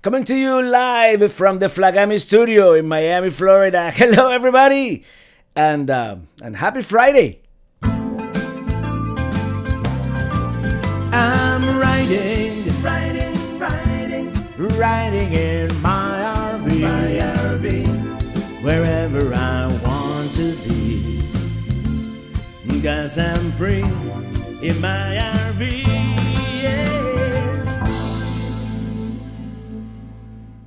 Coming to you live from the Flagami studio in Miami, Florida. Hello, everybody, and happy Friday. I'm riding in my RV, wherever I want to be, 'cause I'm free in my RV.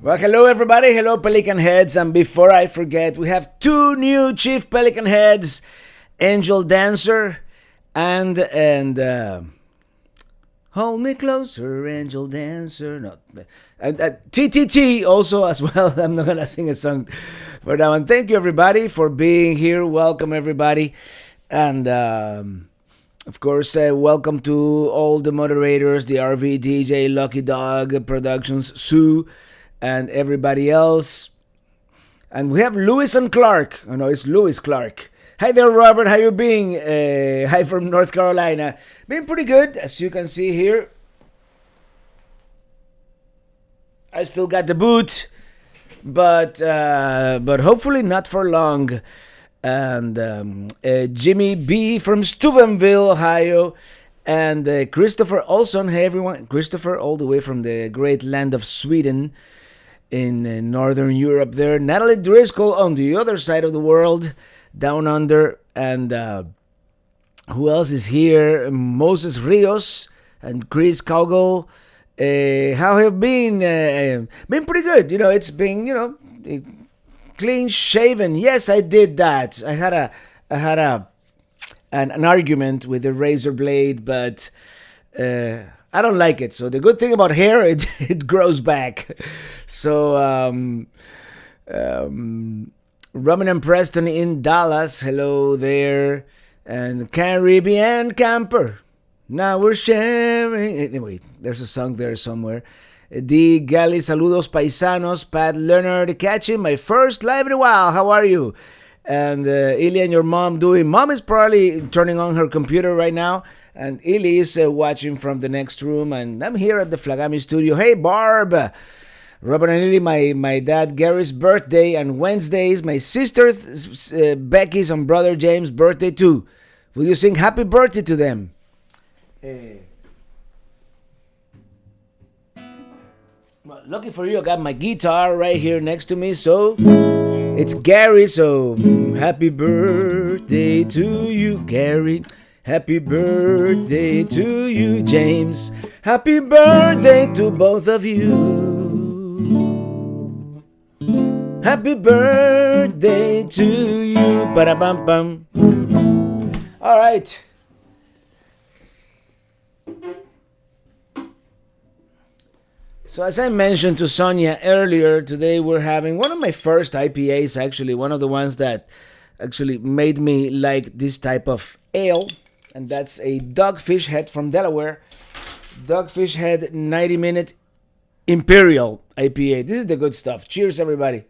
Well, hello everybody, hello Pelican Heads, and before I forget, we have two new Chief Pelican Heads, Angel Dancer and Hold Me Closer, Angel Dancer, no, and TTT also as well. I'm not gonna sing a song for that one. Thank you everybody for being here, welcome everybody, and of course, welcome to all the moderators, the RV DJ, Lucky Dog Productions, Sue, and everybody else. And we have Lewis and Clark. Oh no, it's Lewis Clark. Hi there, Robert. How you being? Hi from North Carolina. Been pretty good, as you can see here. I still got the boot, but hopefully not for long. And Jimmy B from Steubenville, Ohio. And Christopher Olson. Hey everyone, Christopher, all the way from the great land of Sweden in Northern Europe there. Natalie Driscoll on the other side of the world, down under. And who else is here? Moses Rios and Chris Cowgill. How have been? Been pretty good. You know, it's been, clean shaven. Yes, I did that. I had an argument with the razor blade, but I don't like it. So the good thing about hair, it grows back. So Robin and Preston in Dallas, hello there, and Caribbean Camper. Now we're sharing. Anyway, there's a song there somewhere. Di Gali, saludos paisanos. Pat Leonard, catching my first live in a while. How are you? And Ilya and your mom doing. Mom is probably turning on her computer right now. And Ili is watching from the next room. And I'm here at the Flagami studio. Hey, Barb. Robert and Ili, my dad Gary's birthday. And Wednesdays, my sister Becky's and brother James' birthday too. Will you sing happy birthday to them? Well, lucky for you, I got my guitar right here next to me. So it's Gary. So happy birthday to you, Gary. Happy birthday to you, James. Happy birthday to both of you. Happy birthday to you. Ba-da-bum-bum. All right. So as I mentioned to Sonia earlier, today we're having one of my first IPAs, actually. One of the ones that actually made me like this type of ale. And that's a Dogfish Head from Delaware. Dogfish Head 90-minute Imperial IPA. This is the good stuff. Cheers, everybody.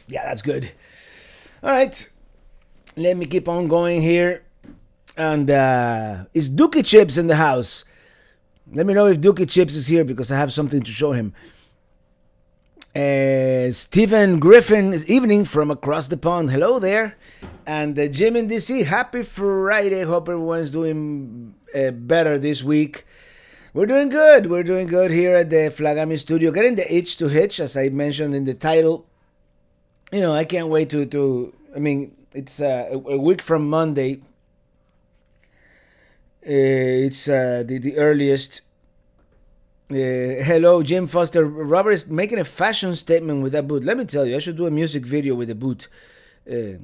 Yeah, that's good. All right. Let me keep on going here. And is Dookie Chips in the house? Let me know if Dookie Chips is here because I have something to show him. Stephen Griffin, evening from across the pond. Hello there. And Jim in DC, happy Friday. Hope everyone's doing better this week. We're doing good. We're doing good here at the Flagami studio. Getting the itch to hitch, as I mentioned in the title. You know, I can't wait to I mean, it's a week from Monday. It's the earliest. Hello, Jim Foster. Robert is making a fashion statement with that boot. Let me tell you, I should do a music video with the boot. I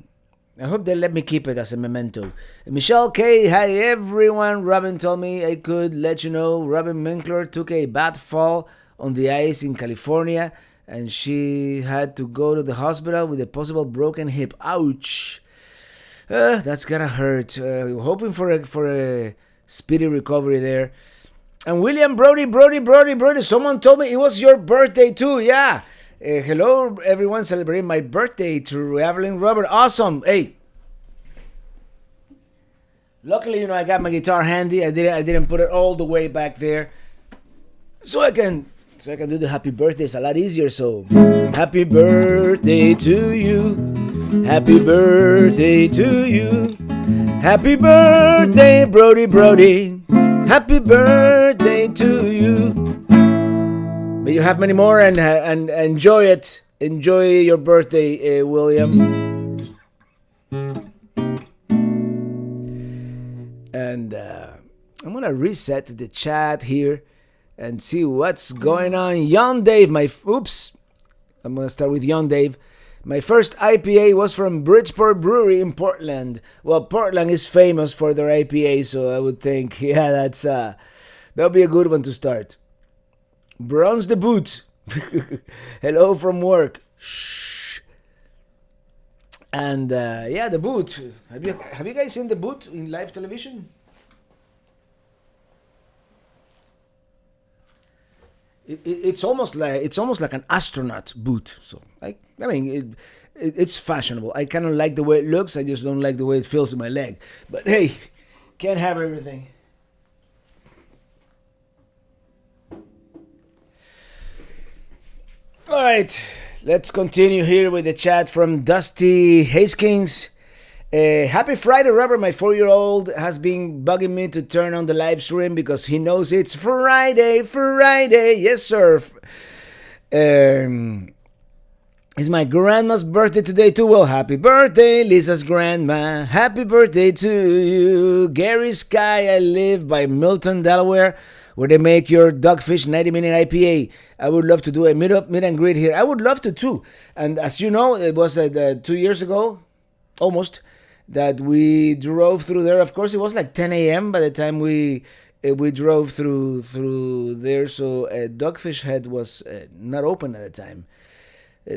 hope they let me keep it as a memento. Michelle K. Hi, everyone. Robin told me I could let you know Robin Minkler took a bad fall on the ice in California, and she had to go to the hospital with a possible broken hip. Ouch. That's gotta hurt. Hoping for a speedy recovery there. And William Brody. Someone told me it was your birthday too. Yeah. Hello, everyone celebrating my birthday to Evelyn Robert. Awesome. Hey. Luckily, I got my guitar handy. I didn't put it all the way back there, so I can do the happy birthdays a lot easier. So, happy birthday to you, happy birthday to you, happy birthday, Brody Brody, happy birthday to you. May you have many more and enjoy it. Enjoy your birthday, William. And I'm gonna reset the chat here and see what's going on. Young Dave, I'm gonna start with Young Dave. My first IPA was from Bridgeport Brewery in Portland. Well, Portland is famous for their IPA, so I would think, yeah, that'll be a good one to start. Bronze the Boot. Hello from work. Shh. And yeah, the Boot. Have you guys seen the Boot in live television? It's almost like an astronaut boot. So it's fashionable. I kind of like the way it looks. I just don't like the way it feels in my leg. But hey, can't have everything. All right, let's continue here with the chat from Dusty Haskins. Happy Friday, Robert. My 4-year-old has been bugging me to turn on the live stream because he knows it's Friday. Yes, sir. It's my grandma's birthday today, too. Well, happy birthday, Lisa's grandma. Happy birthday to you. Gary Sky, I live by Milton, Delaware, where they make your Dogfish 90-minute IPA. I would love to do a meet and greet here. I would love to, too. And as you know, it was 2 years ago, almost, that we drove through there. Of course, it was like 10 a.m. by the time we drove through there. So Dogfish Head was not open at the time.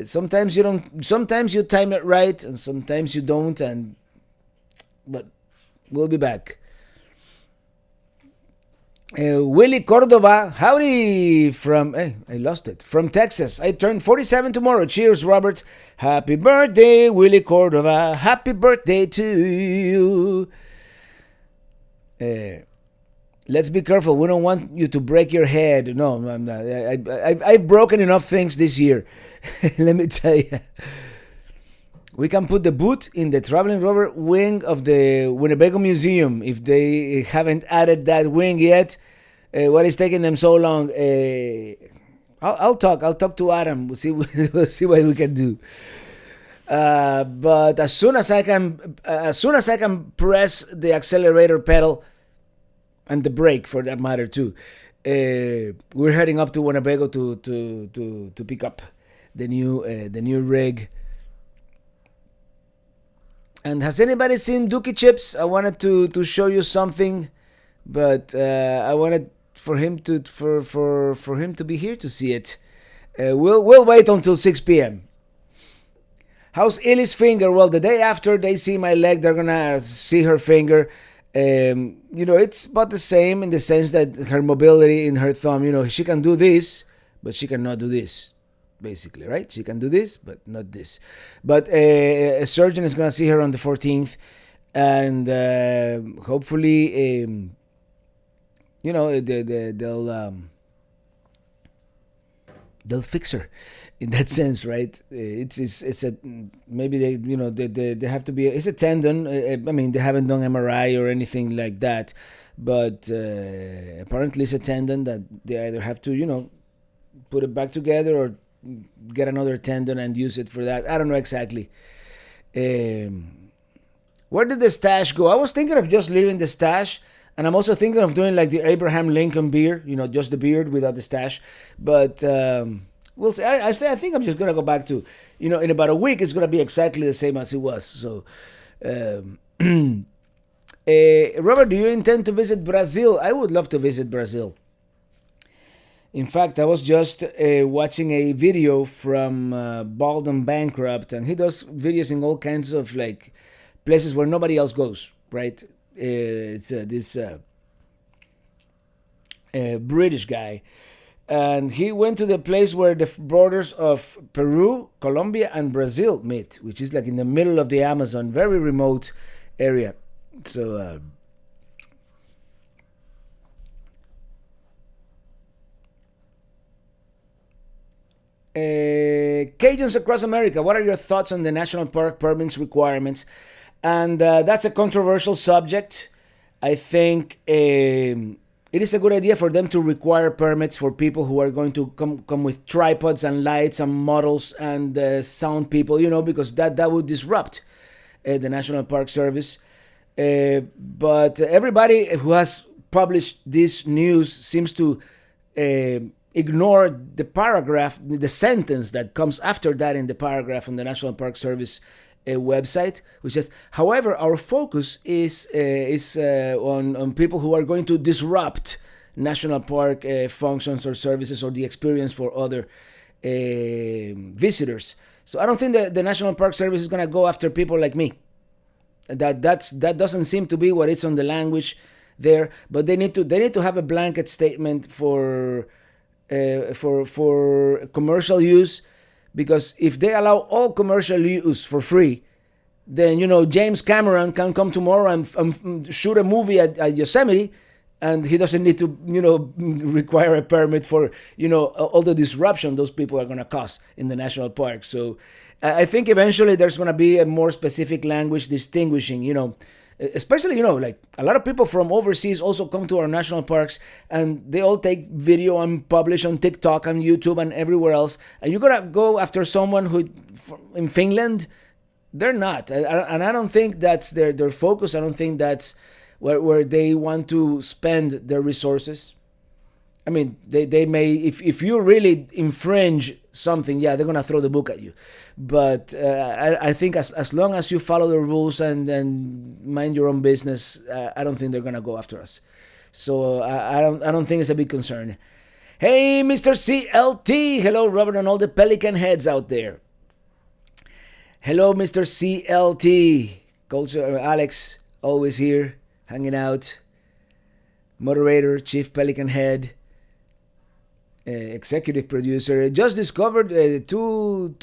Sometimes you don't. Sometimes you time it right, and sometimes you don't. But we'll be back. Willie Cordova, howdy from, I lost it, from Texas. I turn 47 tomorrow. Cheers, Robert. Happy birthday, Willie Cordova. Happy birthday to you. Let's be careful. We don't want you to break your head. No, I'm not. I've broken enough things this year. Let me tell you. We can put the boot in the traveling rover wing of the Winnebago Museum if they haven't added that wing yet. What is taking them so long? I'll talk to Adam. We'll see what we can do. But as soon as I can press the accelerator pedal and the brake, for that matter too, we're heading up to Winnebago to pick up the new rig. And has anybody seen Dookie Chips? I wanted to show you something, but I wanted for him to be here to see it. We'll wait until 6 p.m. How's Ellie's finger? Well, the day after they see my leg, they're gonna see her finger. It's about the same in the sense that her mobility in her thumb. She can do this, but she cannot do this. Basically, right? She can do this, but not this. But a surgeon is going to see her on the 14th, and hopefully, they'll fix her in that sense, right? It's a maybe they have to be. It's a tendon. They haven't done MRI or anything like that, but apparently it's a tendon that they either have to put it back together or get another tendon and use it for that. I don't know exactly. Where did the stash go? I was thinking of just leaving the stash, and I'm also thinking of doing like the Abraham Lincoln beard, just the beard without the stash. But we'll see. I think I'm just gonna go back to, in about a week it's gonna be exactly the same as it was. So, Robert, do you intend to visit Brazil? I would love to visit Brazil. In fact, I was just watching a video from Bald and Bankrupt, and he does videos in all kinds of like places where nobody else goes, right? It's this British guy, and he went to the place where the borders of Peru, Colombia, and Brazil meet, which is like in the middle of the Amazon, very remote area. So Cajuns across America, what are your thoughts on the national park permits requirements? And that's a controversial subject. I think it is a good idea for them to require permits for people who are going to come with tripods and lights and models and sound people, because that would disrupt the National Park Service. But everybody who has published this news seems to ignore the paragraph, the sentence that comes after that in the paragraph on the National Park Service website, which says, however, our focus is on people who are going to disrupt national park functions or services or the experience for other visitors. So I don't think that the National Park Service is going to go after people like me. That doesn't seem to be what it's on the language there. But they need to have a blanket statement for commercial use, because if they allow all commercial use for free, then James Cameron can come tomorrow and shoot a movie at Yosemite, and he doesn't need to require a permit for all the disruption those people are going to cause in the national park. So I think eventually there's going to be a more specific language distinguishing, especially like a lot of people from overseas also come to our national parks, and they all take video and publish on TikTok and YouTube and everywhere else, and you're gonna go after someone who in Finland. They're not, and I don't think that's their focus. I don't think that's where they want to spend their resources. I mean, they may, if you really infringe something, yeah, they're gonna throw the book at you. But I think as long as you follow the rules and mind your own business, I don't think they're gonna go after us. So I don't think it's a big concern. Hey, Mr. CLT, hello, Robert, and all the Pelican heads out there. Hello, Mr. CLT, Culture Alex, always here, hanging out. Moderator, Chief Pelican Head. Executive producer. Just discovered two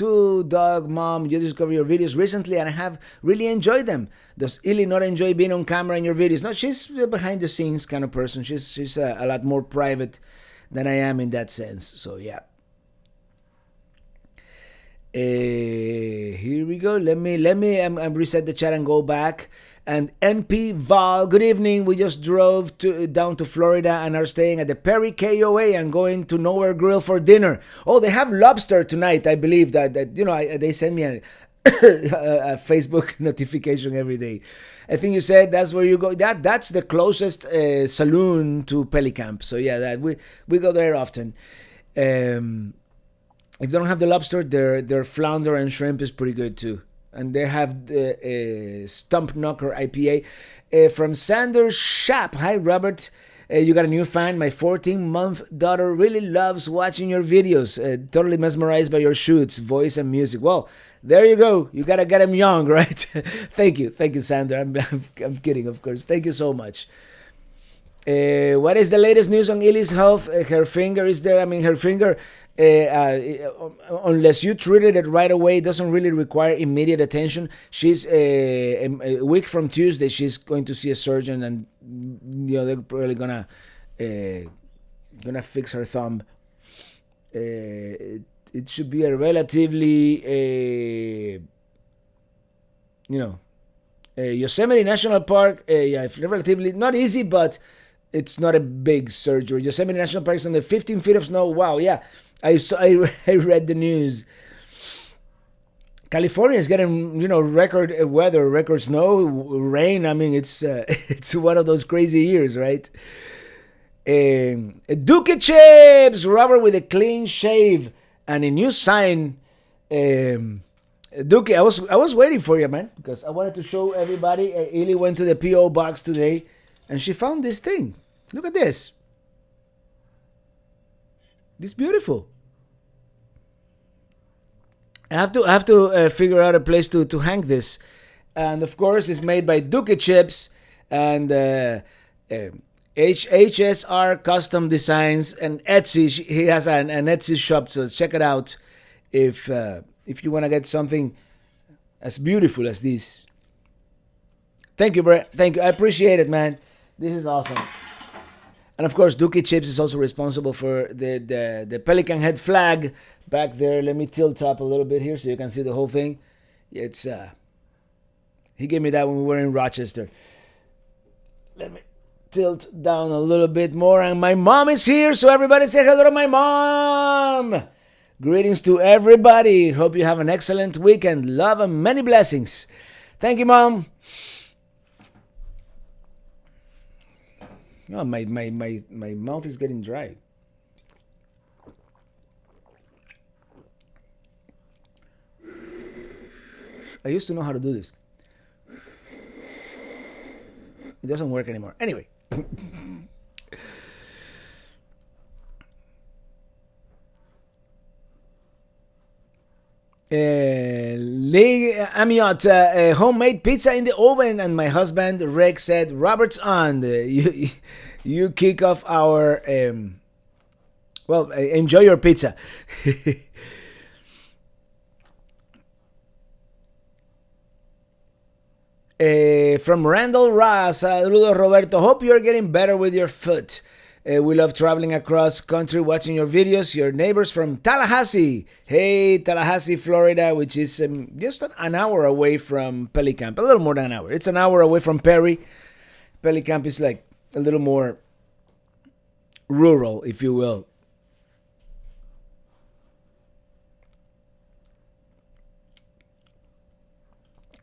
dog mom. You discovered your videos recently, and I have really enjoyed them. Does Illy not enjoy being on camera in your videos? No, she's a behind the scenes kind of person. She's a lot more private than I am in that sense. So yeah. Here we go. Let me reset the chat and go back. And NP Val, good evening. We just drove down to Florida and are staying at the Perry KOA and going to Nowhere Grill for dinner. Oh, they have lobster tonight. I believe that they send me a Facebook notification every day. I think you said that's where you go. That's the closest saloon to Pelicamp. So yeah, that we go there often. If they don't have the lobster, their flounder and shrimp is pretty good too. And they have the Stump Knocker IPA from Sanders Shop. Hi, Robert. You got a new fan. My 14-month daughter really loves watching your videos. Totally mesmerized by your shoots, voice, and music. Well, there you go. You got to get them young, right? Thank you, Sandra. I'm kidding, of course. Thank you so much. What is the latest news on Illy's health? Her finger is there. I mean, her finger, unless you treated it right away, doesn't really require immediate attention. She's a week from Tuesday. She's going to see a surgeon, and they're probably gonna fix her thumb. It should be a relatively, Yosemite National Park. Relatively not easy, but it's not a big surgery. Yosemite National Park is under 15 feet of snow. Wow, yeah. I read the news. California is getting, record weather, record snow, rain. I mean, it's one of those crazy years, right? Dookie Chips, Robert with a clean shave and a new sign. Dookie, I was waiting for you, man, because I wanted to show everybody. Illy went to the PO box today, and she found this thing. Look at this. This is beautiful. I have to figure out a place to hang this, and of course it's made by Dookie Chips and HSR Custom Designs and Etsy. He has an Etsy shop, so check it out if you want to get something as beautiful as this. Thank you, Brett. Thank you. I appreciate it, man. This is awesome. And of course, Dookie Chips is also responsible for the Pelican head flag back there. Let me tilt up a little bit here so you can see the whole thing. It's he gave me that when we were in Rochester. Let me tilt down a little bit more. And my mom is here, so everybody say hello to my mom. Greetings to everybody. Hope you have an excellent weekend. Love and many blessings. Thank you, Mom. Oh, my mouth is getting dry. I used to know how to do this. It doesn't work anymore. Anyway. Lee Amiot, homemade pizza in the oven, and my husband Rick said, "Robert's on." You kick off our well. Enjoy your pizza. From Randall Ross, saludos Roberto. Hope you're getting better with your foot. We love traveling across country, watching your videos. Your neighbors from Tallahassee. Hey, Tallahassee, Florida, which is just an hour away from Pelicamp. A little more than an hour. It's an hour away from Perry. Pelicamp is like a little more rural, if you will.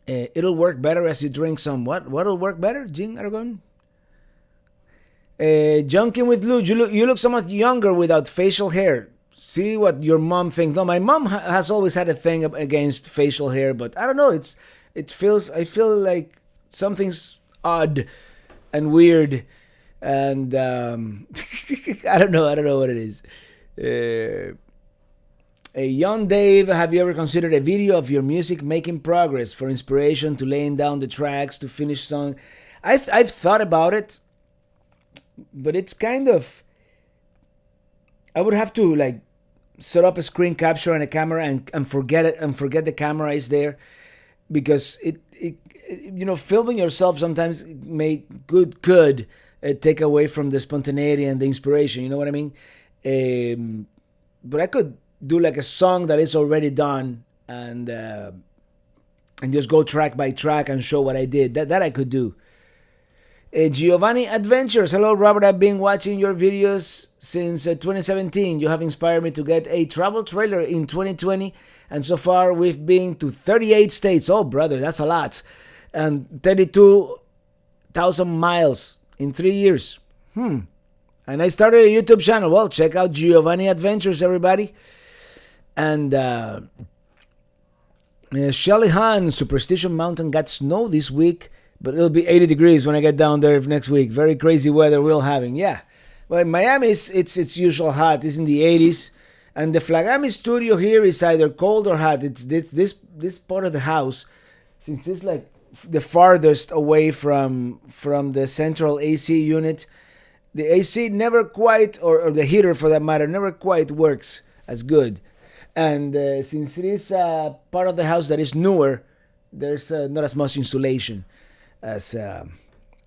It'll work better as you drink some what? What'll work better, Jing Aragon? Junking with Lou, you look so much younger without facial hair. See what your mom thinks. No, my mom has always had a thing against facial hair, but I don't know. I feel like something's odd and weird, and I don't know what it is. Young Dave, have you ever considered a video of your music making progress for inspiration to laying down the tracks to finish song? I've thought about it, but it's kind of, I would have to like set up a screen capture and a camera and forget it and forget the camera is there, because it filming yourself sometimes could take away from the spontaneity and the inspiration. You know what I mean? But I could do like a song that is already done and just go track by track and show what I did. That I could do. Giovanni Adventures. Hello, Robert. I've been watching your videos since 2017. You have inspired me to get a travel trailer in 2020. And so far, we've been to 38 states. Oh, brother, that's a lot. And 32,000 miles in 3 years. And I started a YouTube channel. Well, check out Giovanni Adventures, everybody. And Shelly Han, Superstition Mountain got snow this week, but it'll be 80 degrees when I get down there next week. Very crazy weather we're having. Yeah. Well, in Miami, it's usual hot. It's in the 80s. And the Flagami studio here is either cold or hot. It's this part of the house, since it's like the farthest away from the central AC unit, the AC never quite, or the heater for that matter, never quite works as good. And since it is part of the house that is newer, there's not as much insulation as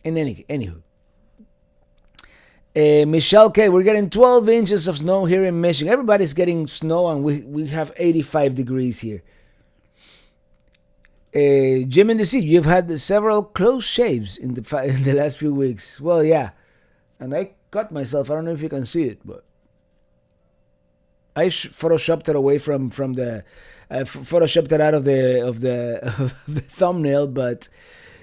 anywho. Michelle K, we're getting 12 inches of snow here in Michigan. Everybody's getting snow, and we have 85 degrees here. Jim in the Sea, you've had several close shaves in the last few weeks. Well, yeah, and I cut myself. I don't know if you can see it, but I photoshopped it away from the photoshopped it out of the thumbnail, but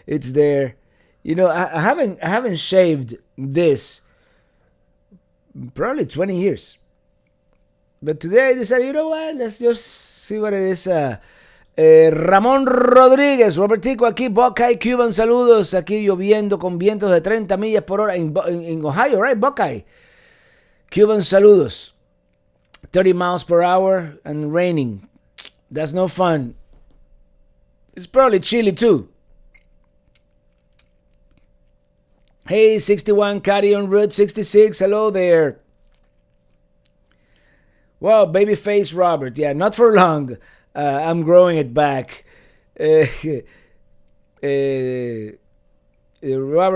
it's there. You know, I haven't shaved this probably 20 years. But today I decided, you know what? Let's just see what it is. Ramón Rodríguez, Robertico, aquí Buckeye, Cuban, saludos. Aquí lloviendo con vientos de 30 millas por hora en Ohio, right? Buckeye. Cuban, saludos. 30 miles per hour and raining. That's no fun. It's probably chilly too. Hey, 61 Caddy on Route 66. Hello there. Wow, babyface Robert. Yeah, not for long. I'm growing it back. Robert,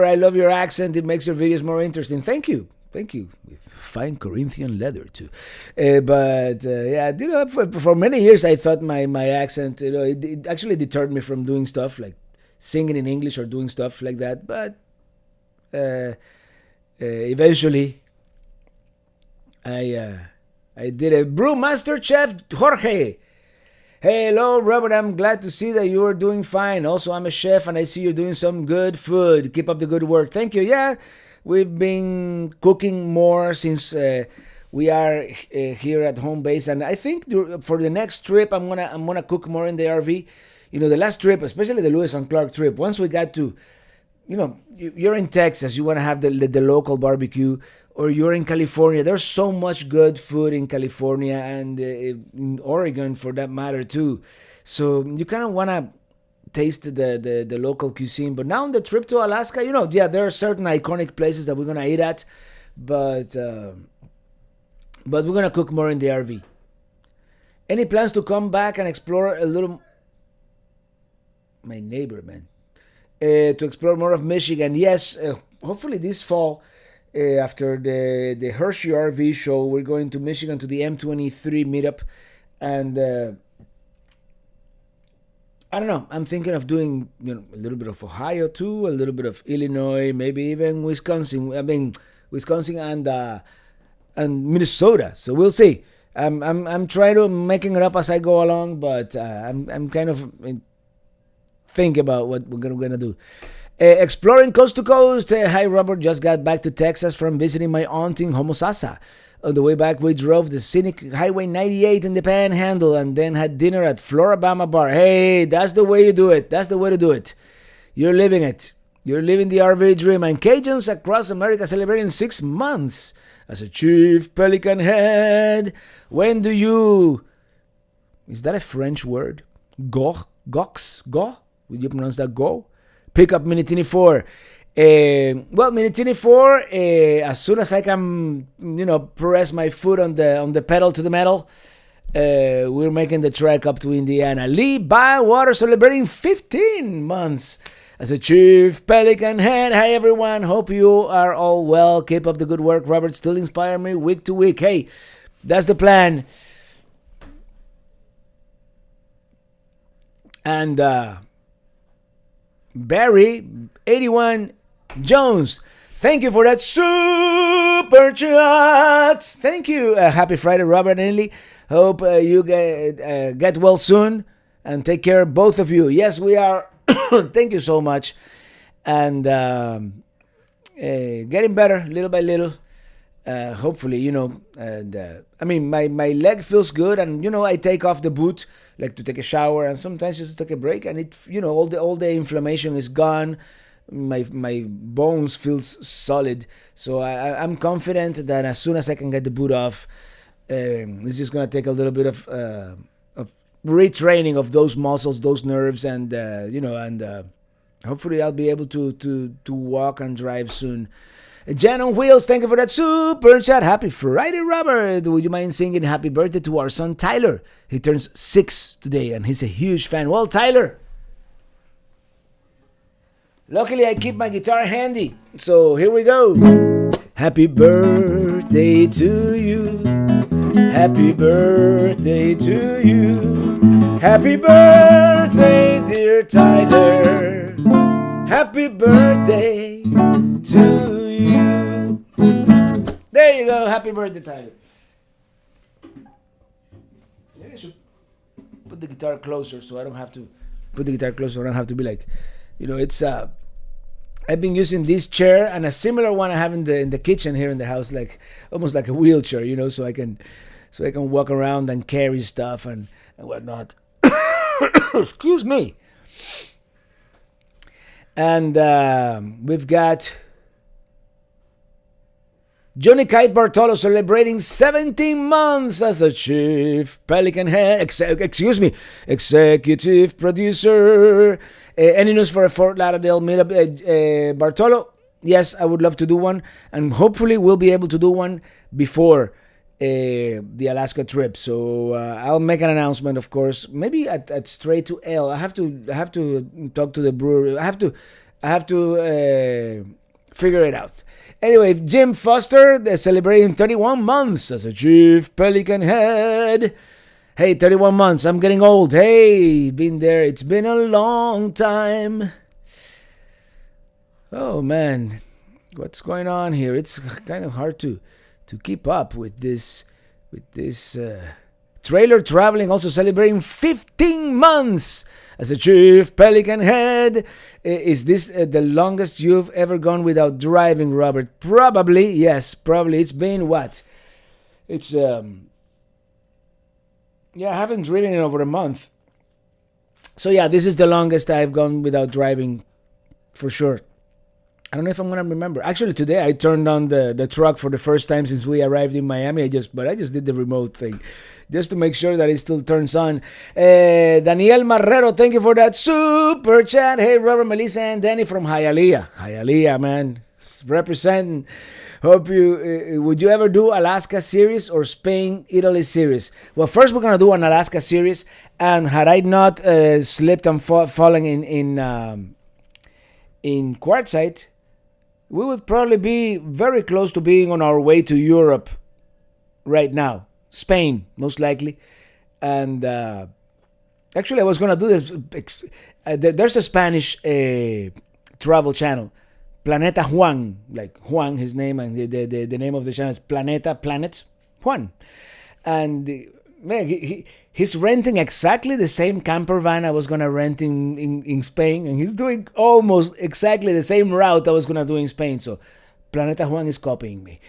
I love your accent. It makes your videos more interesting. Thank you Thank you. With fine Corinthian leather too. Yeah, for many years I thought my accent, it actually deterred me from doing stuff like singing in English or doing stuff like that. But eventually, I did a Brewmaster Chef Jorge. Hey, hello, Robert. I'm glad to see that you are doing fine. Also, I'm a chef and I see you're doing some good food. Keep up the good work. Thank you. Yeah, we've been cooking more since we are here at home base, and I think for the next trip, I'm gonna cook more in the RV. The last trip, especially the Lewis and Clark trip. Once we got to, you're in Texas, you want to have the local barbecue, or you're in California. There's so much good food in California and in Oregon for that matter too. So you kind of want to taste the local cuisine. But now on the trip to Alaska, yeah, there are certain iconic places that we're gonna eat at, but we're gonna cook more in the RV. Any plans to come back and explore a little? My neighbor, man. To explore more of Michigan. Yes, hopefully this fall, after the Hershey RV show, we're going to Michigan to the M23 meetup, and I don't know. I'm thinking of doing a little bit of Ohio too, a little bit of Illinois, maybe even Wisconsin. I mean, Wisconsin and Minnesota. So we'll see. I'm trying to making it up as I go along, but I'm kind of think about what we're gonna do. Exploring coast to coast. Hi, Robert. Just got back to Texas from visiting my aunt in Homosassa. On the way back, we drove the scenic Highway 98 in the Panhandle and then had dinner at Florabama Bar. Hey, that's the way you do it. That's the way to do it. You're living it. You're living the RV dream. And Cajuns across America celebrating 6 months as a Chief Pelican Head. When do you... Is that a French word? Go? Gox? Go? Would you pronounce that go? Pick up Minitini IV. Minitini IV, as soon as I can, press my foot on the pedal to the metal, we're making the trek up to Indiana. Lee Bywater celebrating 15 months as a Chief Pelican Head. Hi, everyone. Hope you are all well. Keep up the good work. Robert still inspire me week to week. Hey, that's the plan. And Barry 81 Jones, thank you for that super chat. Thank you. Happy Friday, Robert and Lee. Hope you get well soon and take care, both of you. Yes, we are. Thank you so much. And getting better little by little. Hopefully, and I mean, my leg feels good, and I take off the boot like to take a shower, and sometimes just to take a break, and it, all the inflammation is gone. My bones feels solid, so I'm confident that as soon as I can get the boot off, it's just gonna take a little bit of retraining of those muscles, those nerves, and hopefully I'll be able to walk and drive soon. Jan on Wheels, thank you for that super chat. Happy Friday, Robert. Would you mind singing happy birthday to our son Tyler? He turns 6 today and he's a huge fan. Well, Tyler, luckily I keep my guitar handy, so here we go. Happy birthday to you. Happy birthday to you. Happy birthday, dear Tyler. Happy birthday to you. There you go. Happy birthday, Tyler. Maybe I should put the guitar closer so I don't have to be like, it's I've been using this chair and a similar one I have in the kitchen here in the house, like almost like a wheelchair, so I can walk around and carry stuff and whatnot. Excuse me. And we've got Johnny Kite Bartolo celebrating 17 months as a Chief Pelican Head. Executive producer. Any news for a Fort Lauderdale meetup, Bartolo? Yes, I would love to do one, and hopefully we'll be able to do one before the Alaska trip. So I'll make an announcement, of course. Maybe at Straight to L. I have to talk to the brewery. I have to figure it out. Anyway, Jim Foster, they're celebrating 31 months as a chief pelican head. Hey, 31 months, I'm getting old. Hey, been there. It's been a long time. Oh, man. What's going on here? It's kind of hard to keep up with this trailer traveling, also celebrating 15 months as a chief pelican head. Is this the longest you've ever gone without driving, Robert? Probably, yes, probably. It's been what? It's yeah, I haven't driven in over a month. So yeah, this is the longest I've gone without driving, for sure. I don't know if I'm gonna remember. Actually, today I turned on the truck for the first time since we arrived in Miami. I just did the remote thing, just to make sure that it still turns on. Daniel Marrero, thank you for that super chat. Hey, Robert, Melissa, and Danny from Hialeah. Hialeah, man, representing. Hope you would you ever do Alaska series or Spain Italy series? Well, first we're gonna do an Alaska series, and had I not slipped and fallen in quartzite, we would probably be very close to being on our way to Europe right now. Spain, most likely. And actually, I was going to do this. There's a Spanish travel channel, Planeta Juan, like Juan, his name, and the name of the channel is Planet Juan. And man, he's renting exactly the same camper van I was going to rent in Spain, and he's doing almost exactly the same route I was going to do in Spain. So Planeta Juan is copying me.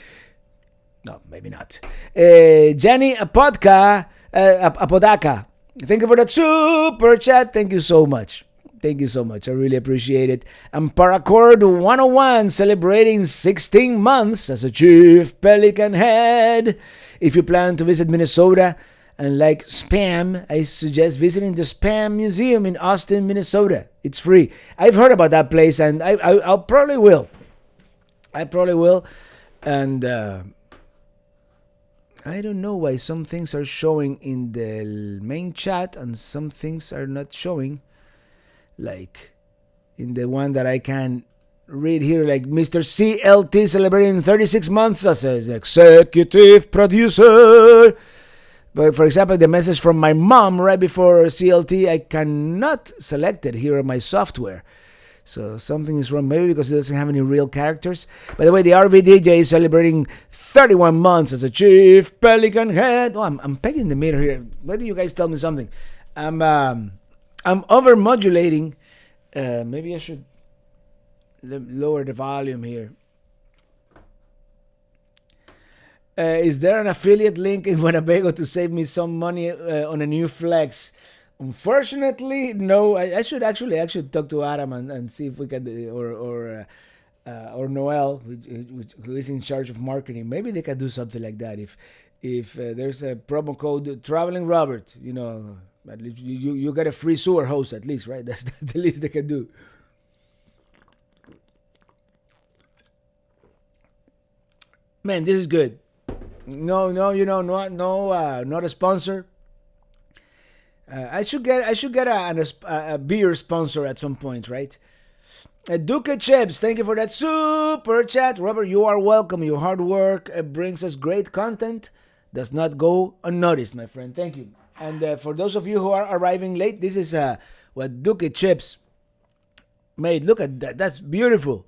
No, maybe not. Jenny Apodaca, thank you for that super chat. Thank you so much. Thank you so much. I really appreciate it. And Paracord 101 celebrating 16 months as a chief pelican head. If you plan to visit Minnesota and like spam, I suggest visiting the Spam Museum in Austin, Minnesota. It's free. I've heard about that place, and I'll probably will. I probably will. And I don't know why some things are showing in the main chat and some things are not showing. Like in the one that I can read here, like Mr. CLT celebrating 36 months as an executive producer. But for example, the message from my mom right before CLT, I cannot select it here on my software. So something is wrong, maybe because it doesn't have any real characters. By the way, the RVDJ is celebrating 31 months as a chief pelican head. Oh, I'm pegging the meter here. Why don't you guys tell me something? I'm overmodulating. Maybe I should lower the volume here. Is there an affiliate link in Winnebago to save me some money on a new flex? Unfortunately, no. I should talk to Adam and see if we can, or Noel, who is in charge of marketing. Maybe they can do something like that. If there's a promo code Traveling Robert, at least you get a free sewer hose at least, right? That's the least they can do. Man, this is good. No, not a sponsor. I should get a beer sponsor at some point, right? Duque Chips, thank you for that super chat. Robert, you are welcome. Your hard work brings us great content. Does not go unnoticed, my friend. Thank you. And for those of you who are arriving late, this is what Duque Chips made. Look at that. That's beautiful.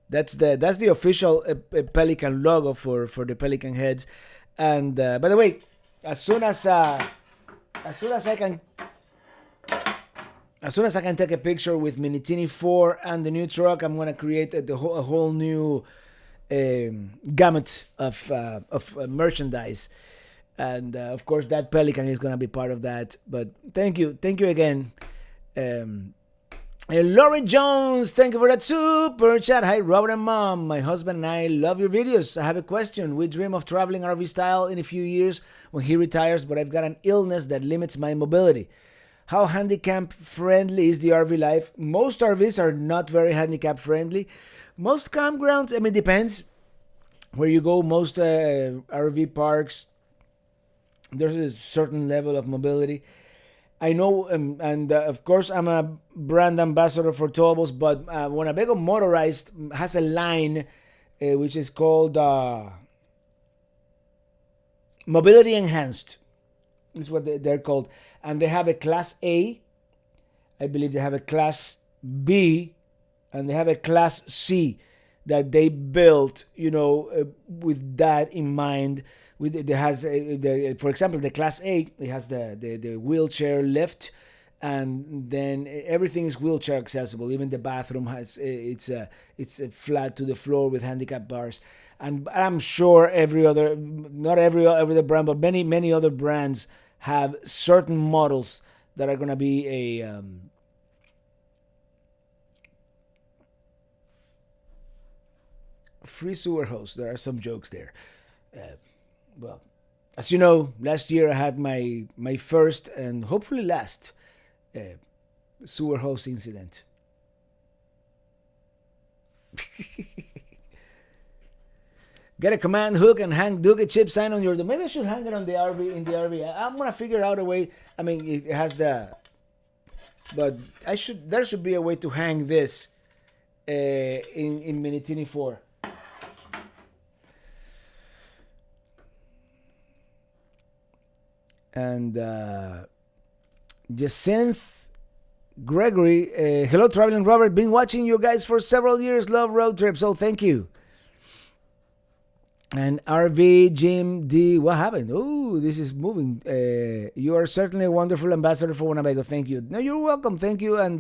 That's the official Pelican logo for the Pelican heads. And by the way, as soon as I can take a picture with Minitini IV and the new truck, I'm gonna create a whole new gamut of merchandise. And of course, that Pelican is gonna be part of that. But thank you again. Laurie Jones, thank you for that super chat. Hi, Robert and Mom. My husband and I love your videos. I have a question. We dream of traveling RV style in a few years when he retires, but I've got an illness that limits my mobility. How handicap friendly is the RV life? Most RVs are not very handicap friendly. Most campgrounds, I mean, depends where you go. Most RV parks, there's a certain level of mobility. I know, and of course, I'm a brand ambassador for towables, but Winnebago Motorized has a line which is called Mobility Enhanced. Is what they're called, and they have a Class A. I believe they have a Class B, and they have a Class C that they built, with that in mind. With it has, for example, the Class A. It has the wheelchair lift, and then everything is wheelchair accessible. Even the bathroom has it's flat to the floor with handicap bars. And I'm sure every other, not every other brand, but many other brands have certain models that are gonna be a free sewer hose. There are some jokes there. Well, as you know, last year I had my first and hopefully last sewer hose incident. Get a command hook and hang Duke chip sign on your door. Maybe I should hang it on the RV in the RV. I'm gonna figure out a way. I mean, it has but there should be a way to hang this in Minitini 4. And Jacinth Gregory, hello, Traveling Robert. Been watching you guys for several years. Love road trips. Oh, thank you. And RV Jim D, what happened? Oh, this is moving. You are certainly a wonderful ambassador for Winnebago. Thank you. No, you're welcome. Thank you. And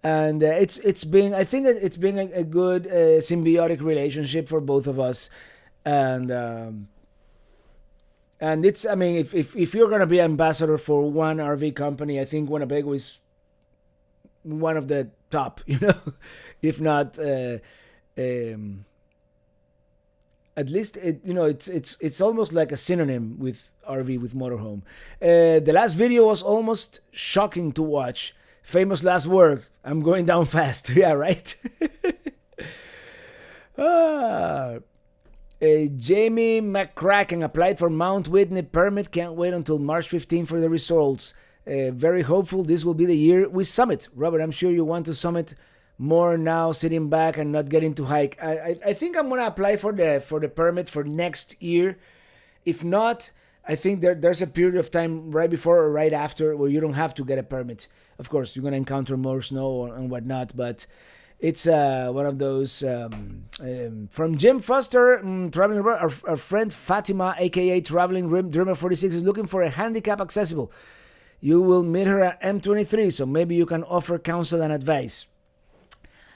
it's been, I think it's been a good symbiotic relationship for both of us. And it's, I mean, if you're gonna be ambassador for one RV company, I think Winnebago is one of the top. If not. At least it's almost like a synonym with RV, with motorhome. The last video was almost shocking to watch. Famous last word. I'm going down fast. Yeah, right. Jamie McCracken applied for Mount Whitney permit. Can't wait until March 15 for the results. Very hopeful this will be the year we summit. Robert, I'm sure you want to summit more now, sitting back and not getting to hike. I think I'm gonna apply for the permit for next year. If not, I think there's a period of time right before or right after where you don't have to get a permit. Of course, you're gonna encounter more snow and whatnot, but it's one of those. From Jim Foster, traveling. Our friend Fatima, aka Traveling Dreamer 46, is looking for a handicap accessible. You will meet her at M23, so maybe you can offer counsel and advice.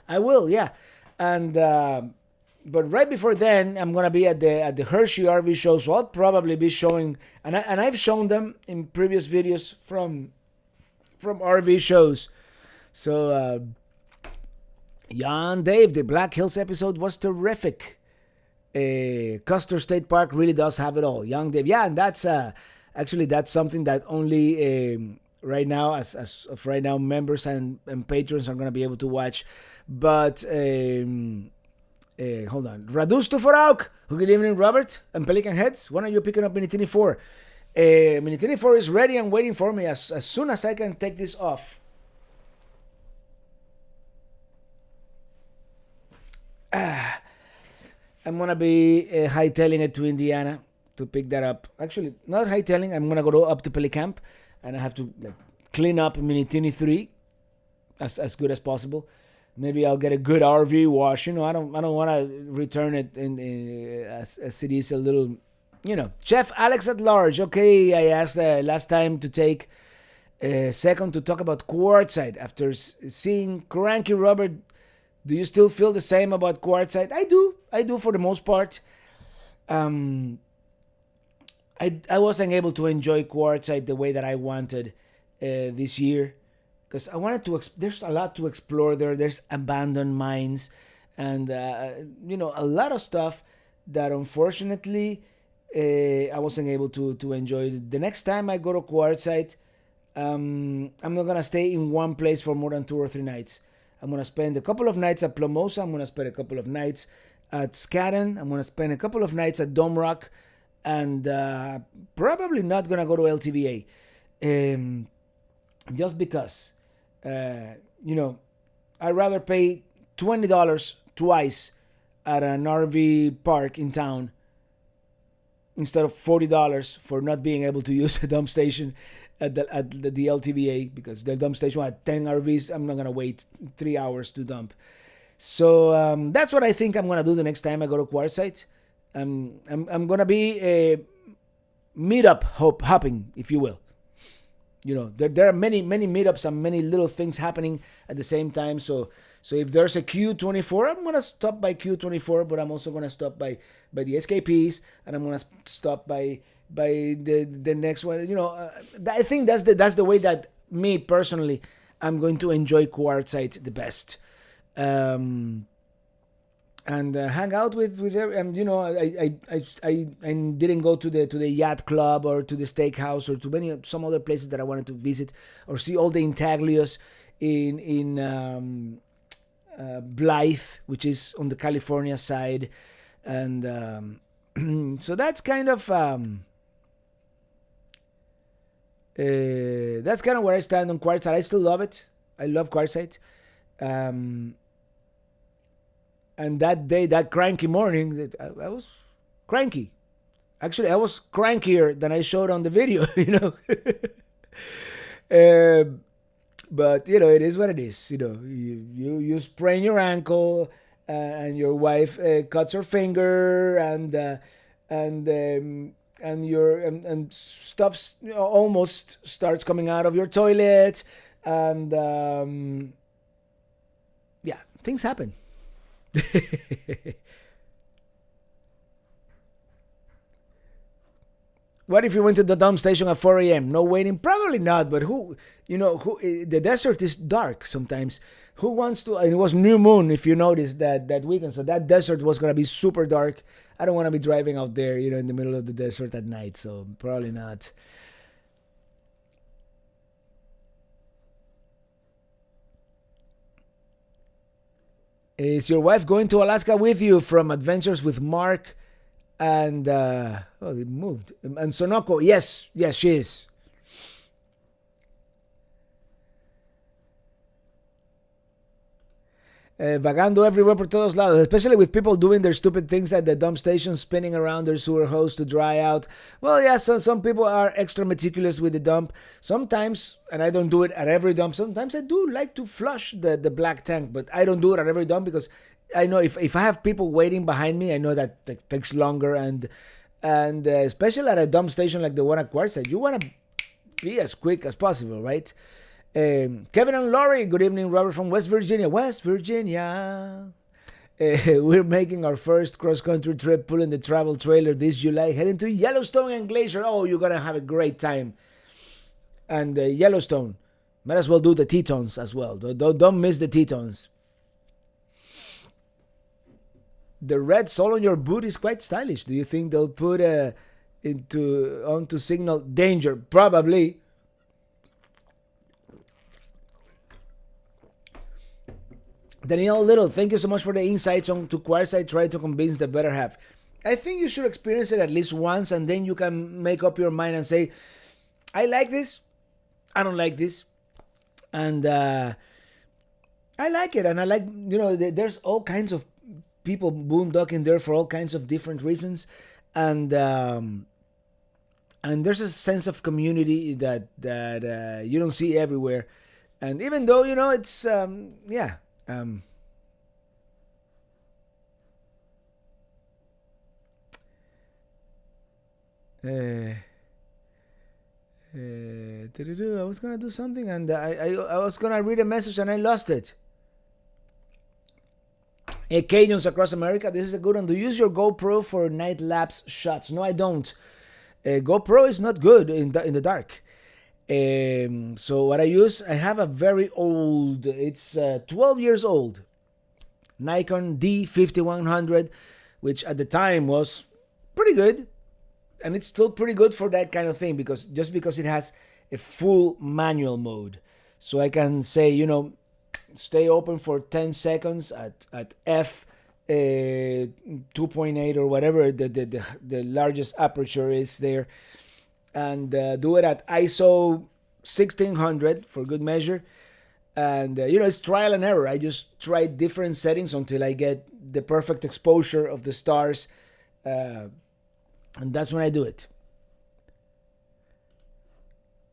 I will, yeah. And but right before then, I'm gonna be at the Hershey RV show, so I'll probably be showing, and I've shown them in previous videos from RV shows. So, Jan Dave, the Black Hills episode was terrific. Custer State Park really does have it all. Young Dave, yeah, and that's actually that's something that only right now, as of right now, members and patrons are gonna be able to watch. But hold on, Radus Tuforauk. Good evening, Robert and Pelican Heads. When are you picking up Minitini 4? Minitini 4 is ready and waiting for me as soon as I can take this off. I'm gonna be hightailing it to Indiana to pick that up. Actually, not hightailing. I'm gonna go up to Pelicamp, and I have to clean up Minitini 3 as good as possible. Maybe I'll get a good RV wash. I don't want to return it as it is a little, Chef Alex at large. Okay, I asked last time to take a second to talk about quartzite. After seeing Cranky Robert, do you still feel the same about quartzite? I do for the most part. I wasn't able to enjoy quartzite the way that I wanted this year. Because I wanted to, there's a lot to explore there. There's abandoned mines and, a lot of stuff that unfortunately I wasn't able to enjoy. The next time I go to Quartzite, I'm not going to stay in one place for more than 2 or 3 nights. I'm going to spend a couple of nights at Plomosa. I'm going to spend a couple of nights at Scadden. I'm going to spend a couple of nights at Dome Rock. And probably not going to go to LTVA. Just because. I'd rather pay $20 twice at an RV park in town instead of $40 for not being able to use a dump station at the LTVA, because the dump station had 10 RVs. I'm not gonna wait 3 hours to dump. So that's what I think I'm gonna do the next time I go to Quartzsite. I'm gonna be a meetup hopping, if you will. There are many meetups and many little things happening at the same time. So if there's a Q24, I'm gonna stop by Q24, but I'm also gonna stop by the SKPs, and I'm gonna stop by the next one. I think that's the way that me personally I'm going to enjoy Quartzsite the best. And hang out with and I didn't go to the yacht club or to the steakhouse or to some other places that I wanted to visit or see all the intaglios in Blythe, which is on the California side. And so that's kind of where I stand on Quartzsite. I still love it. I love Quartzsite. And that day, that cranky morning, I was cranky. Actually, I was crankier than I showed on the video, But it is what it is. You sprain your ankle, and your wife cuts her finger, and stuff almost starts coming out of your toilet, and yeah, things happen. What if you went to the dump station at 4 a.m.? No waiting? Probably not, but the desert is dark sometimes. Who wants to? And it was new moon, if you noticed that weekend, so that desert was going to be super dark. I don't want to be driving out there, in the middle of the desert at night, so probably not. Is your wife going to Alaska with you from Adventures with Mark and they moved, and Sonoko? Yes, she is. Vagando everywhere por todos lados, especially with people doing their stupid things at the dump station, spinning around their sewer hose to dry out. Well, yeah, some people are extra meticulous with the dump. Sometimes, and I don't do it at every dump, sometimes I do like to flush the black tank, but I don't do it at every dump because I know if I have people waiting behind me, I know that takes longer, and especially at a dump station like the one at Quartzsite, you want to be as quick as possible, right? Kevin and Laurie, good evening. Robert from West Virginia. We're making our first cross-country trip, pulling the travel trailer this July, heading to Yellowstone and Glacier. Oh, you're going to have a great time. And Yellowstone, might as well do the Tetons as well. Don't miss the Tetons. The red sole on your boot is quite stylish. Do you think they'll put onto signal danger? Probably. Danielle Little, thank you so much for the insights on to Quartzsite. Try to convince the better half. I think you should experience it at least once, and then you can make up your mind and say, I like this, I don't like this. And I like it, and I like, there's all kinds of people boondocking there for all kinds of different reasons. And there's a sense of community that you don't see everywhere. And even though, it's, yeah. I was gonna do something, and I was gonna read a message and I lost it. Cajuns across America, this is a good one. Do you use your GoPro for night lapse shots? No, I don't. GoPro is not good in the dark. So what I have a very old, it's 12 years old, Nikon D5100, which at the time was pretty good, and it's still pretty good for that kind of thing, because it has a full manual mode, so I can say, stay open for 10 seconds at f 2.8 or whatever the largest aperture is there, and do it at ISO 1600 for good measure, And it's trial and error. I just try different settings until I get the perfect exposure of the stars, and that's when I do it.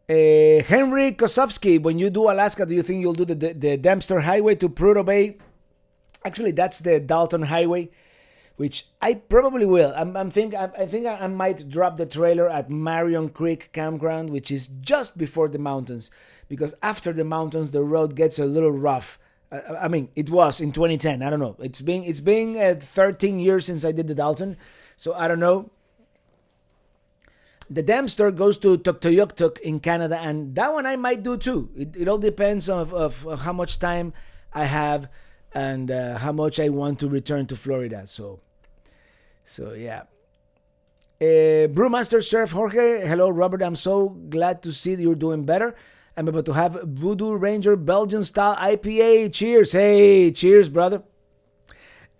Henry Kosovsky, when you do Alaska, do you think you'll do the Dempster Highway to Prudhoe Bay? Actually, that's the Dalton Highway, which I probably will. I think I might drop the trailer at Marion Creek Campground, which is just before the mountains, because after the mountains the road gets a little rough. I mean, it was in 2010. I don't know. It's been 13 years since I did the Dalton, so I don't know. The Dempster goes to Tuktoyaktuk in Canada, and that one I might do too. It all depends of how much time I have and how much I want to return to Florida. So yeah. Brewmaster Surf Jorge, hello Robert. I'm so glad to see that you're doing better. I'm about to have Voodoo Ranger Belgian style IPA. Cheers. Hey, cheers, brother.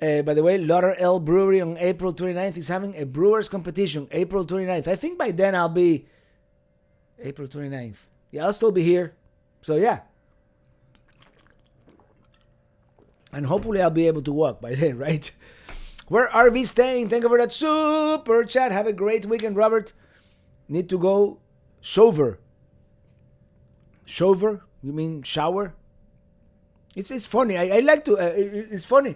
By the way, Lauder Brewery on April 29th is having a brewers competition. April 29th. I think by then I'll be April 29th. Yeah, I'll still be here. So yeah. And hopefully I'll be able to walk by then, right? Where RV staying? Thank you for that super chat. Have a great weekend, Robert. Need to go shower. Shower? You mean shower? It's funny. I like to. It's funny.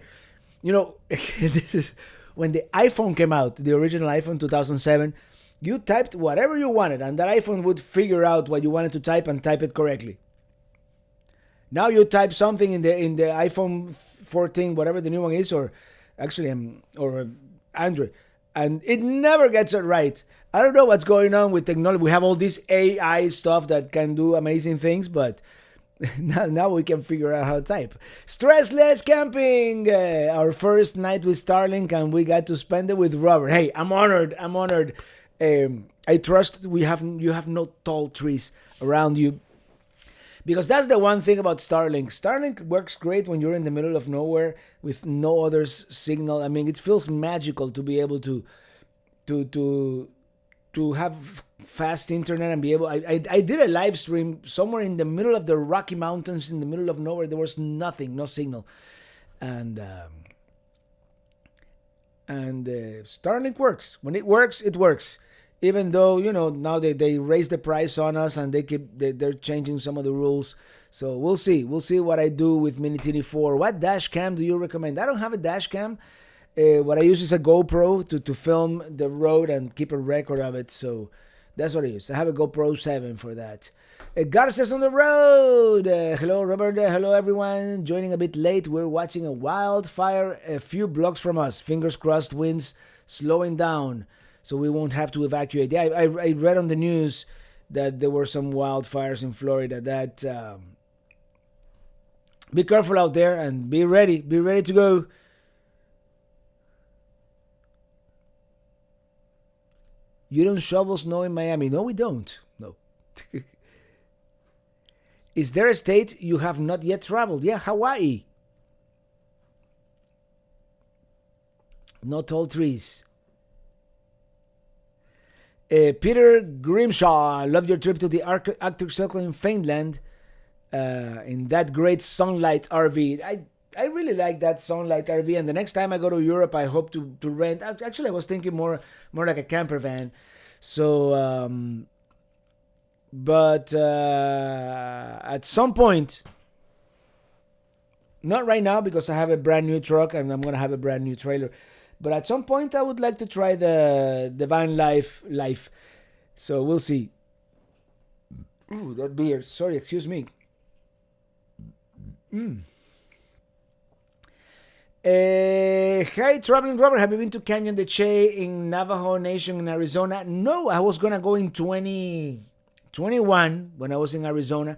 This is when the iPhone came out, the original iPhone 2007. You typed whatever you wanted, and that iPhone would figure out what you wanted to type and type it correctly. Now you type something in the iPhone 14, whatever the new one is, or actually or Android, and it never gets it right. I don't know what's going on with technology. We have all this AI stuff that can do amazing things, but now we can figure out how to type. Stressless camping, our first night with Starlink, and we got to spend it with Robert. Hey, I'm honored. I trust you have no tall trees around you, because that's the one thing about Starlink. Starlink works great when you're in the middle of nowhere with no other signal. I mean, it feels magical to be able to have fast internet and be able. I did a live stream somewhere in the middle of the Rocky Mountains, in the middle of nowhere. There was nothing, no signal, and Starlink works. When it works, it works. Even though now they raise the price on us and they're changing some of the rules. So we'll see what I do with Minitini 4. What dash cam do you recommend? I don't have a dash cam. What I use is a GoPro to film the road and keep a record of it. So that's what I use. I have a GoPro 7 for that. Garces on the road. Hello, Robert. Hello, everyone. Joining a bit late. We're watching a wildfire a few blocks from us. Fingers crossed, winds slowing down so we won't have to evacuate. Yeah, I read on the news that there were some wildfires in Florida. That be careful out there and be ready. Be ready to go. You don't shovel snow in Miami. No, we don't. No. Is there a state you have not yet traveled? Yeah, Hawaii. No tall trees. Peter Grimshaw, love your trip to the Arctic Circle in Finland. In that great Sunlight RV. I really like that Sunlight RV, and the next time I go to Europe, I hope to rent. Actually, I was thinking more like a camper van. So, but at some point, not right now because I have a brand new truck and I'm gonna have a brand new trailer. But at some point, I would like to try the van life. So we'll see. Ooh, that beer. Sorry, excuse me. Hi, Traveling Robert. Have you been to Canyon de Che in Navajo Nation in Arizona? No, I was gonna go in 2021 when I was in Arizona,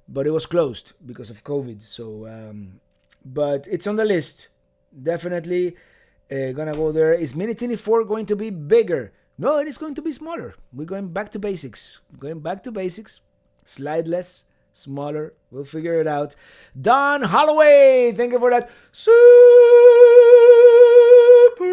but it was closed because of COVID. So, but it's on the list. Definitely gonna go there. Is Minitini 4 going to be bigger? No, it is going to be smaller. We're going back to basics. Slideless. Smaller. We'll figure it out. Don Holloway, thank you for that super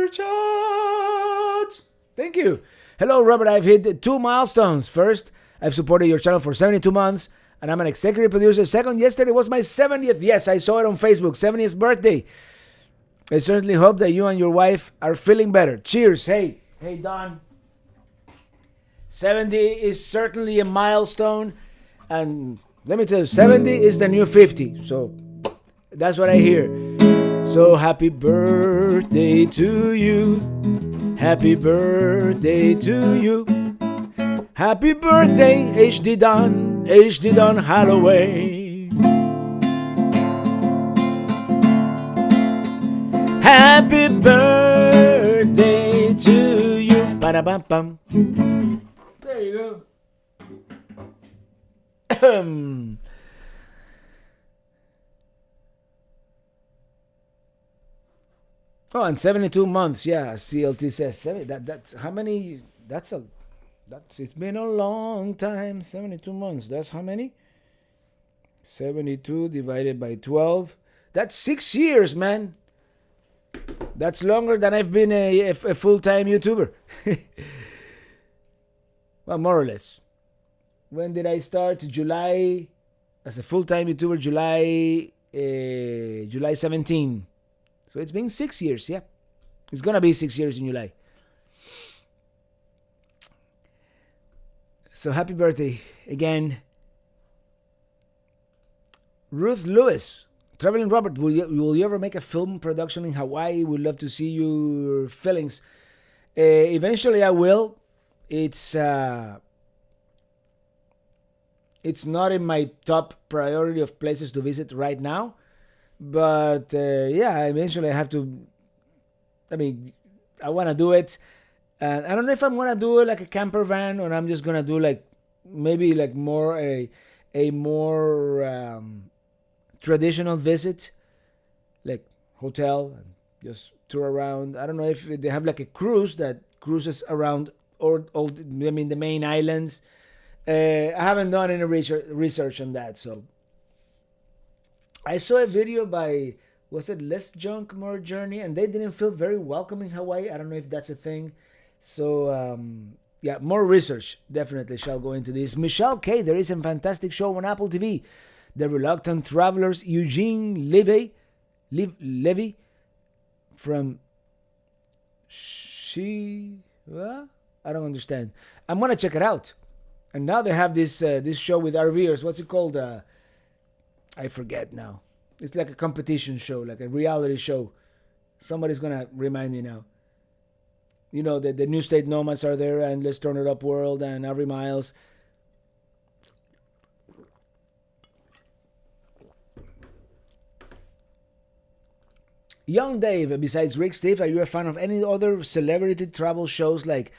chat. Thank you. Hello, Robert. I've hit 2 milestones. First, I've supported your channel for 72 months. and I'm an executive producer. Second, yesterday was my 70th. Yes, I saw it on Facebook. 70th birthday. I certainly hope that you and your wife are feeling better. Cheers. Hey, Don. 70 is certainly a milestone, and let me tell you, 70 is the new 50. So that's what I hear. So happy birthday to you. Happy birthday to you. Happy birthday, HD Don Holloway. Happy birthday to you. Ba-da-bam-bam. There you go. Oh, and 72 months. Yeah, CLT says that's how many? That's it's been a long time. 72 months. That's how many? 72 divided by 12. That's 6 years, man. That's longer than I've been a full-time YouTuber. Well, more or less. When did I start? July, as a full-time YouTuber, July 17. So it's been 6 years, yeah. It's gonna be 6 years in July. So happy birthday again. Ruth Lewis. Traveling Robert, will you ever make a film production in Hawaii? We'd love to see your feelings. Eventually I will. It's not in my top priority of places to visit right now. But yeah, eventually I have to. I mean, I want to do it. And I don't know if I'm going to do it like a camper van, or I'm just going to do like maybe like more a more traditional visit, like hotel and just tour around. I don't know if they have like a cruise that cruises around or all. I mean, the main islands. I haven't done any research on that, so I saw a video by, was it Less Junk More Journey, and they didn't feel very welcome in Hawaii. I don't know if that's a thing. So yeah, more research definitely shall go into this. Michelle K, there is a fantastic show on Apple TV. The Reluctant Travelers, Eugene Levy from I don't understand. I'm gonna check it out. And now they have this show with RVers. What's it called? I forget now. It's like a competition show, like a reality show. Somebody's gonna remind me now. You know, the New State Nomads are there, and Let's Turn It Up World, and RV Miles. Young Dave, besides Rick Steve, are you a fan of any other celebrity travel shows like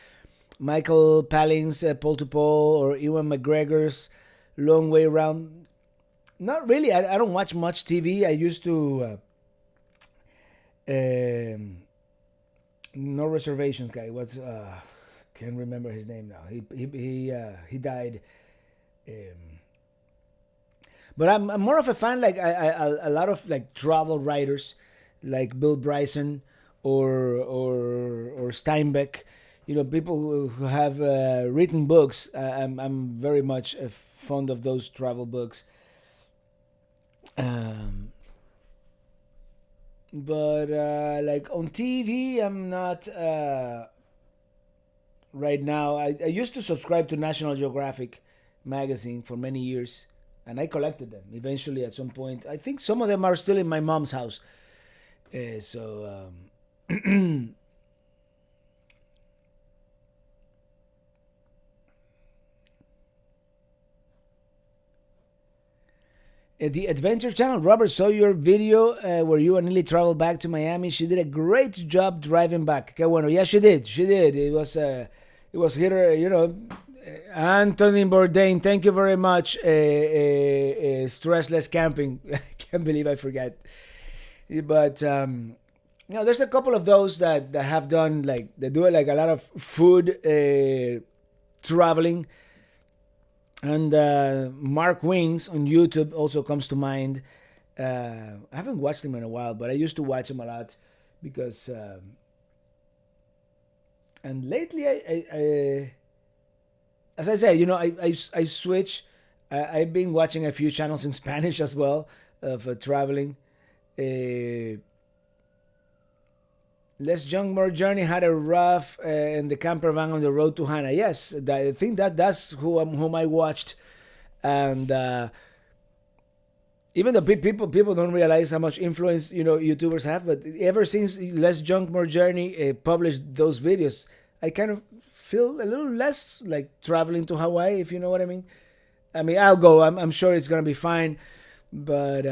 Michael Palin's Pole to Pole or Ewan McGregor's Long Way Round? Not really. I don't watch much TV. I used to. No Reservations guy. What's can't remember his name now. He died. But I'm more of a fan. Like a lot of like travel writers, like Bill Bryson or Steinbeck. You know, people who have written books. I'm very much fond of those travel books. But like on TV, I'm not right now. I used to subscribe to National Geographic magazine for many years, and I collected them. Eventually, at some point, I think some of them are still in my mom's house. So the Adventure Channel. Robert saw your video where you and Lily traveled back to Miami. She did a great job driving back. Que bueno. Yeah, she did. She did. It was here, you know. Anthony Bourdain, thank you very much. Stressless camping. I can't believe I forgot. But you know, there's a couple of those that have done like they do like a lot of food traveling. And Mark Wings on YouTube also comes to mind. I haven't watched him in a while, but I used to watch him a lot because. And lately, I as I said, you know, I switch. I've been watching a few channels in Spanish as well of traveling. Less Young, More Journey had a rough in the camper van on the road to Hana. Yes, I think that's whom I watched, and even the people don't realize how much influence YouTubers have. But ever since Less Junk More Journey published those videos, I kind of feel a little less like traveling to Hawaii, if you know what I mean. I mean, I'll go. I'm sure it's gonna be fine, but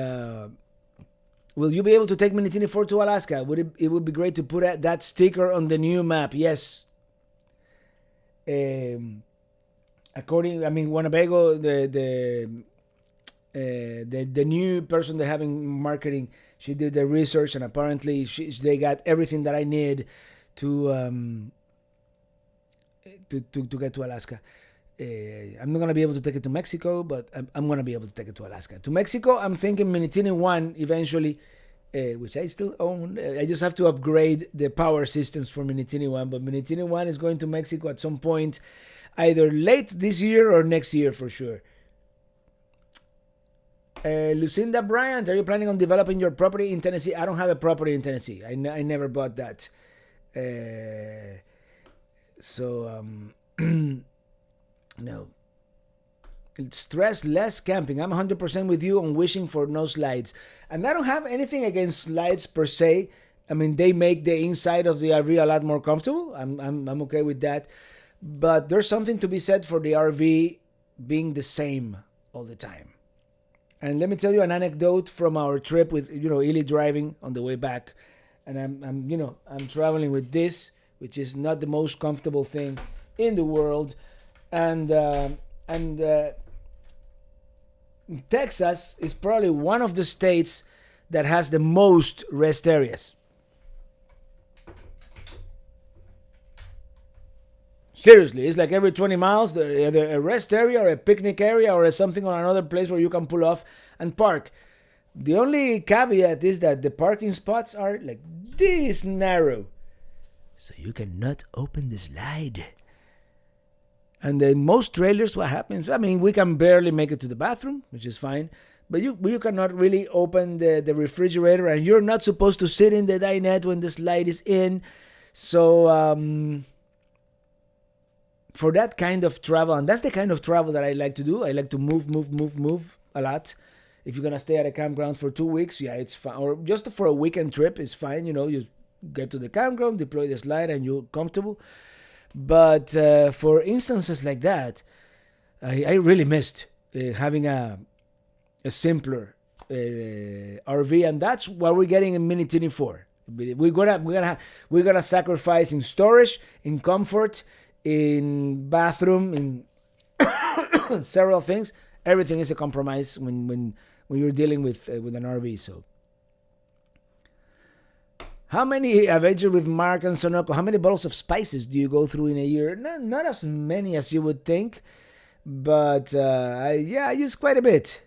will you be able to take Minitini 4 to Alaska? It would be great to put that sticker on the new map. Yes. According, I mean, Winnebago, the new person they have in marketing, she did the research, and apparently they got everything that I need to get to Alaska. I'm not gonna be able to take it to Mexico, but I'm gonna be able to take it to Alaska. To Mexico, I'm thinking Minitini I eventually, which I still own. I just have to upgrade the power systems for Minitini I, but Minitini I is going to Mexico at some point, either late this year or next year for sure. Lucinda Bryant, are you planning on developing your property in Tennessee? I don't have a property in Tennessee. I never bought that. No. Stress less camping. I'm 100% with you on wishing for no slides. And I don't have anything against slides per se. I mean, they make the inside of the RV a lot more comfortable. I'm okay with that. But there's something to be said for the RV being the same all the time. And let me tell you an anecdote from our trip with Ili driving on the way back. And I'm traveling with this, which is not the most comfortable thing in the world. And Texas is probably one of the states that has the most rest areas. Seriously, it's like every 20 miles, either a rest area or a picnic area or something on another place where you can pull off and park. The only caveat is that the parking spots are like this narrow, so you cannot open the slide. And in most trailers, what happens? I mean, we can barely make it to the bathroom, which is fine. But you cannot really open the refrigerator, and you're not supposed to sit in the dinette when the slide is in. So for that kind of travel, and that's the kind of travel that I like to do. I like to move a lot. If you're gonna stay at a campground for 2 weeks, yeah, it's fine. Or just for a weekend trip, it's fine. You get to the campground, deploy the slide, and you're comfortable. But for instances like that, I really missed having a simpler RV, and that's what we're getting in Minitini 4. We're gonna sacrifice in storage, in comfort, in bathroom, in several things. Everything is a compromise when you're dealing with an RV. So. How many adventures with Mark and Sonoko? How many bottles of spices do you go through in a year? Not as many as you would think, but I use quite a bit.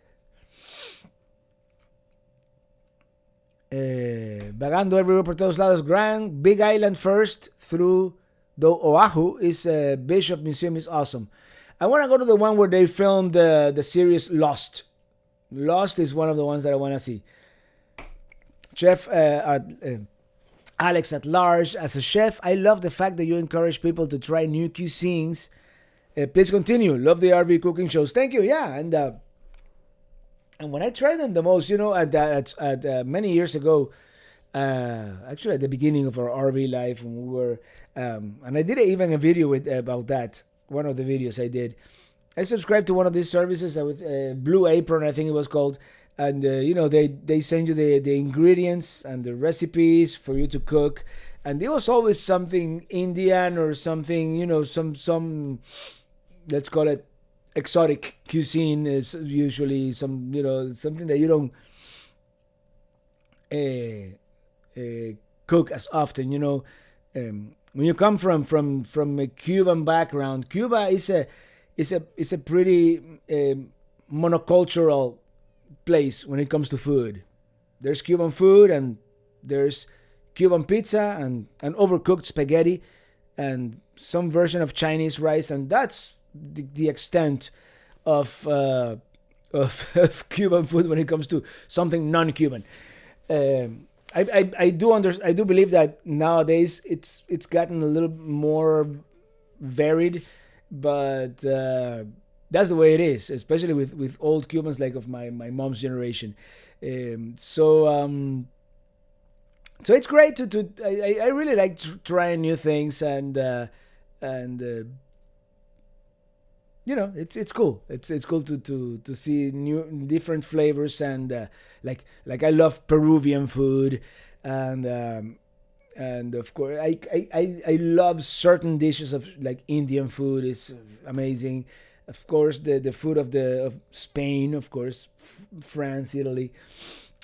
Vagando everywhere por todos lados. Grand Big Island first through the Oahu is Bishop Museum is awesome. I want to go to the one where they filmed the series Lost. Lost is one of the ones that I want to see. Chef Alex at large, as a chef, I love the fact that you encourage people to try new cuisines. Please continue. Love the RV cooking shows. Thank you. Yeah, and when I tried them the most, at many years ago, actually at the beginning of our RV life, when we were, and I did even a video about that. One of the videos I did. I subscribed to one of these services with Blue Apron, I think it was called. And they send you the ingredients and the recipes for you to cook, and there was always something Indian or something, some let's call it exotic cuisine. Is usually something that you don't cook as often. When you come from a Cuban background, Cuba is a pretty monocultural place when it comes to food. There's Cuban food, and there's Cuban pizza and overcooked spaghetti and some version of Chinese rice, and that's the extent of of Cuban food when it comes to something non-Cuban. I do believe that nowadays it's gotten a little more varied, but that's the way it is, especially with old Cubans like of my mom's generation. So it's great to I really like trying new things, and it's cool. It's cool to see new different flavors, and like I love Peruvian food, and and of course I love certain dishes of like Indian food is amazing. Of course, the food of Spain, of course, France, Italy.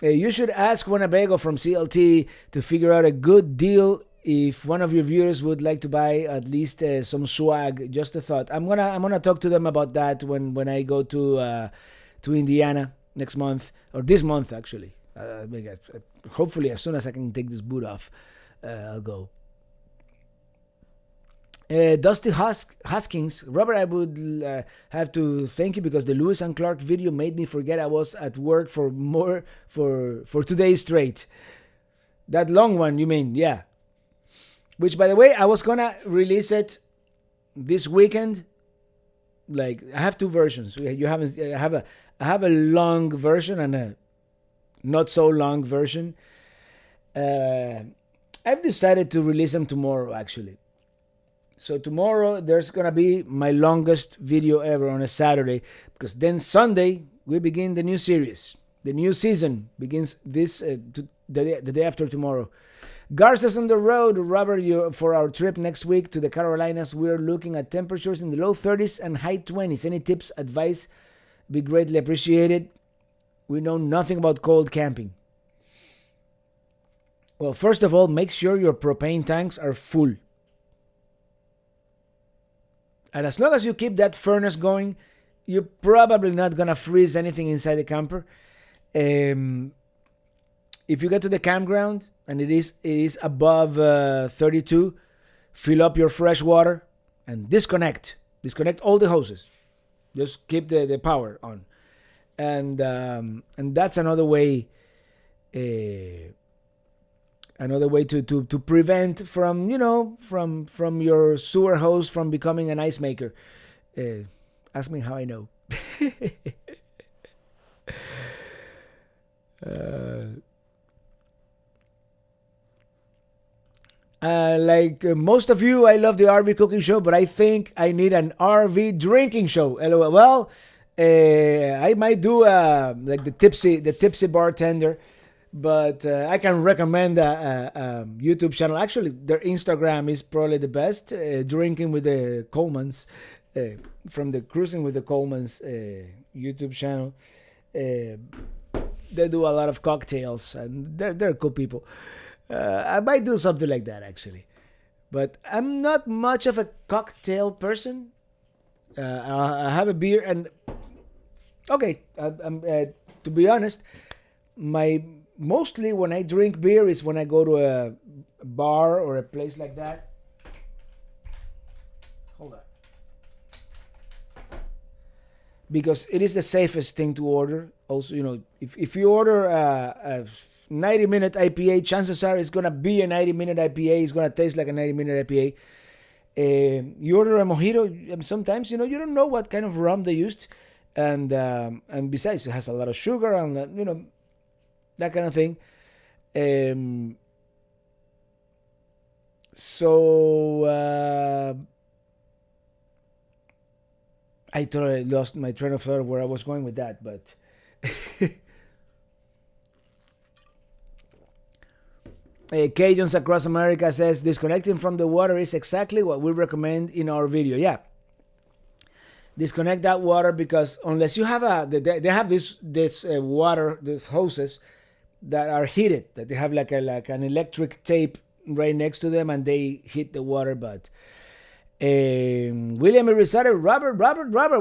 You should ask Winnebago from CLT to figure out a good deal if one of your viewers would like to buy at least some swag. Just a thought. I'm gonna talk to them about that when I go to Indiana next month, or this month actually. Hopefully as soon as I can take this boot off, I'll go. Dusty Huskings, Robert, I would have to thank you because the Lewis and Clark video made me forget I was at work for 2 days straight. That long one, you mean? Yeah. Which, by the way, I was gonna release it this weekend. Like I have two versions. You haven't. I have a long version and a not so long version. I've decided to release them tomorrow, actually. So tomorrow there's gonna be my longest video ever on a Saturday, because then Sunday we begin the new series. The new season begins the day after tomorrow. Garza's on the road, Robert, for our trip next week to the Carolinas. We're looking at temperatures in the low 30s and high 20s. Any tips, advice, be greatly appreciated. We know nothing about cold camping. Well, first of all, make sure your propane tanks are full. And as long as you keep that furnace going, you're probably not going to freeze anything inside the camper. If you get to the campground and it is above 32, fill up your fresh water and disconnect. Disconnect all the hoses. Just keep the power on. And that's another way to prevent from your sewer hose from becoming an ice maker. Ask me how I know. Like most of you, I love the RV cooking show, but I think I need an RV drinking show. LOL. Well, I might do like the tipsy bartender. But I can recommend a YouTube channel. Actually, their Instagram is probably the best. Drinking with the Colemans, from the Cruising with the Colemans YouTube channel. They do a lot of cocktails, and they're cool people. I might do something like that actually, but I'm not much of a cocktail person. I have a beer, and okay, to be honest, mostly when I drink beer is when I go to a bar or a place like that. Hold on. Because it is the safest thing to order. Also, if you order a 90-minute IPA, chances are it's going to be a 90-minute IPA. It's going to taste like a 90-minute IPA. You order a mojito, and sometimes, you don't know what kind of rum they used. And besides, it has a lot of sugar and, that kind of thing. So I totally lost my train of thought of where I was going with that, but Cajuns Across America says disconnecting from the water is exactly what we recommend in our video. Yeah, disconnect that water, because unless you have they have this water, these hoses that are heated, that they have like an electric tape right next to them, and they heat the water. But William Irizarry, Robert,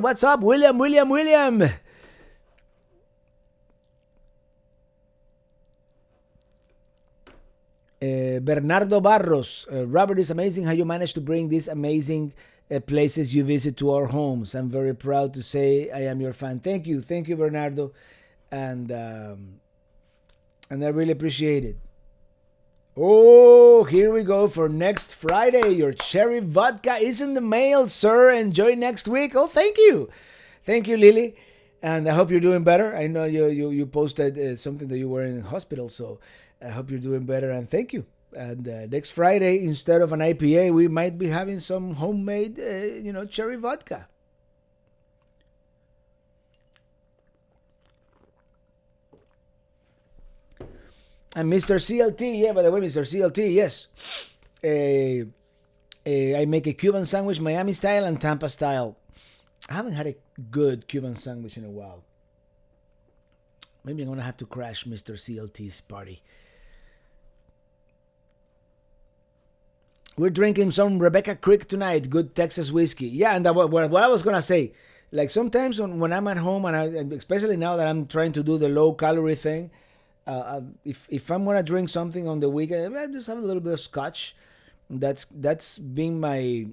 what's up, William? Bernardo Barros, Robert, is amazing how you managed to bring this amazing places you visit to our homes. I'm very proud to say I am your fan. Thank you, Bernardo, and I really appreciate it. Oh, here we go for next Friday. Your cherry vodka is in the mail, sir. Enjoy next week. Oh, thank you, Lily, and I hope you're doing better. I know you posted something that you were in hospital, so I hope you're doing better, and thank you. And next Friday, instead of an IPA, we might be having some homemade, cherry vodka. And Mr. CLT, yeah, by the way, Mr. CLT, yes. Uh, I make a Cuban sandwich, Miami style and Tampa style. I haven't had a good Cuban sandwich in a while. Maybe I'm gonna have to crash Mr. CLT's party. We're drinking some Rebecca Creek tonight. Good Texas whiskey. Yeah, and what I was gonna say, like sometimes when I'm at home and especially now that I'm trying to do the low calorie thing, if I'm gonna drink something on the weekend, I just have a little bit of scotch. That's being my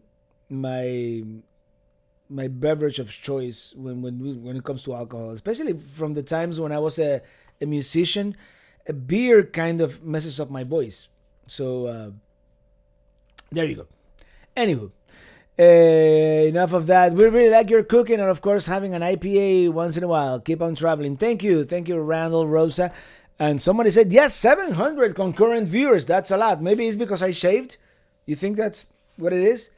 my beverage of choice when it comes to alcohol, especially from the times when I was a musician. A beer kind of messes up my voice. So there you go. Anywho, enough of that. We really like your cooking and, of course, having an IPA once in a while. Keep on traveling. Thank you, Randall Rosa. And somebody said, yes, 700 concurrent viewers. That's a lot. Maybe it's because I shaved. You think that's what it is?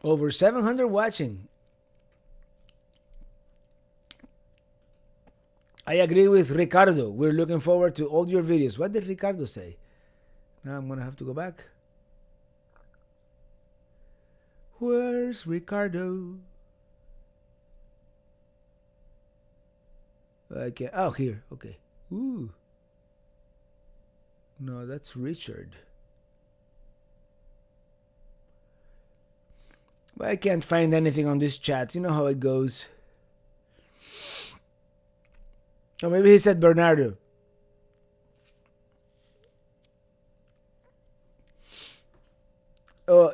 Over 700 watching. I agree with Ricardo. We're looking forward to all your videos. What did Ricardo say? Now I'm going to have to go back. Where's Ricardo? Okay. Oh, here. Okay. Ooh. No, that's Richard. But I can't find anything on this chat. You know how it goes. Or maybe he said Bernardo. Oh,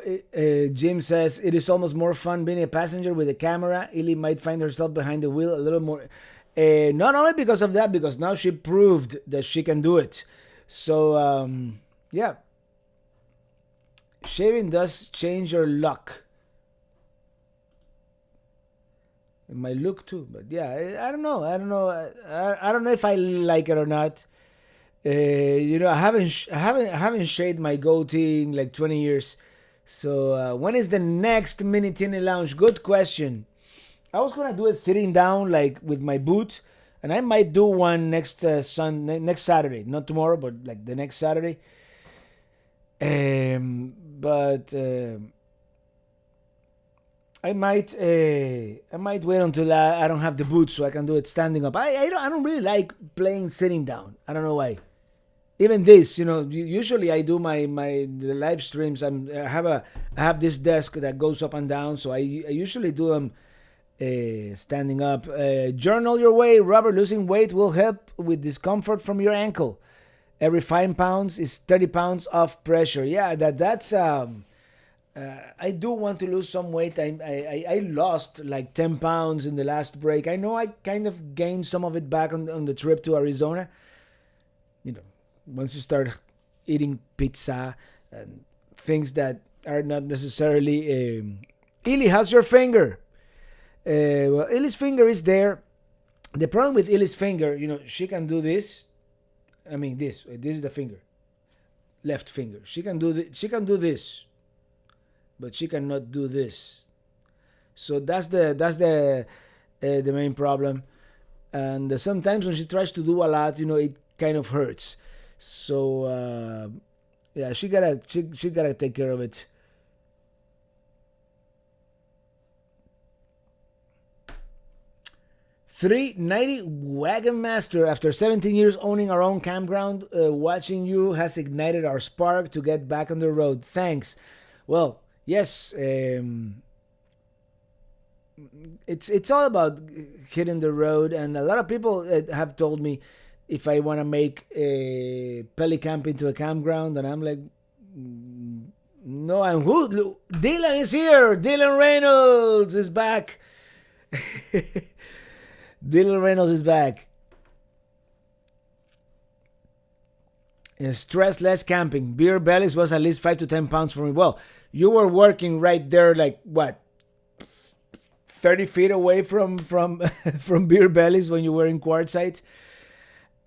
Jim says it is almost more fun being a passenger with a camera. Illy might find herself behind the wheel a little more. Not only because of that, because now she proved that she can do it. So, yeah. Shaving does change your luck. It might look too, but yeah, I don't know. I don't know if I like it or not. I haven't shaved my goatee in like 20 years. So when is the next Minitini Lounge? Good question. I was gonna do it sitting down, like with my boot, and I might do one next next Saturday, not tomorrow, but like the next Saturday. But I might wait until I don't have the boots so I can do it standing up. I don't really like playing sitting down. I don't know why. Even this, usually I do my the live streams. I have this desk that goes up and down, so I usually do them standing up. Journal your way, Robert. Losing weight will help with discomfort from your ankle. Every 5 pounds is 30 pounds of pressure. Yeah, that's. I do want to lose some weight. I lost like 10 pounds in the last break. I know I kind of gained some of it back on the trip to Arizona. Once you start eating pizza and things that are not necessarily. Illy, how's your finger? Well, Illy's finger is there. The problem with Illy's finger, she can do this. I mean, this is the finger, left finger. She can do this, but she cannot do this. So that's the main problem. And sometimes when she tries to do a lot, it kind of hurts. So yeah, she gotta take care of it. $3.90 Wagon Master. After 17 years owning our own campground, watching you has ignited our spark to get back on the road. Thanks. Well, yes, it's all about hitting the road, and a lot of people have told me if I want to make a Pelicamp into a campground, and I'm like, No, and who? Dylan is here. Dylan Reynolds is back. Dylan Reynolds is back. Stress less camping. Beer bellies was at least 5 to 10 pounds for me. Well, you were working right there, like what, 30 feet away from from beer bellies when you were in Quartzsite,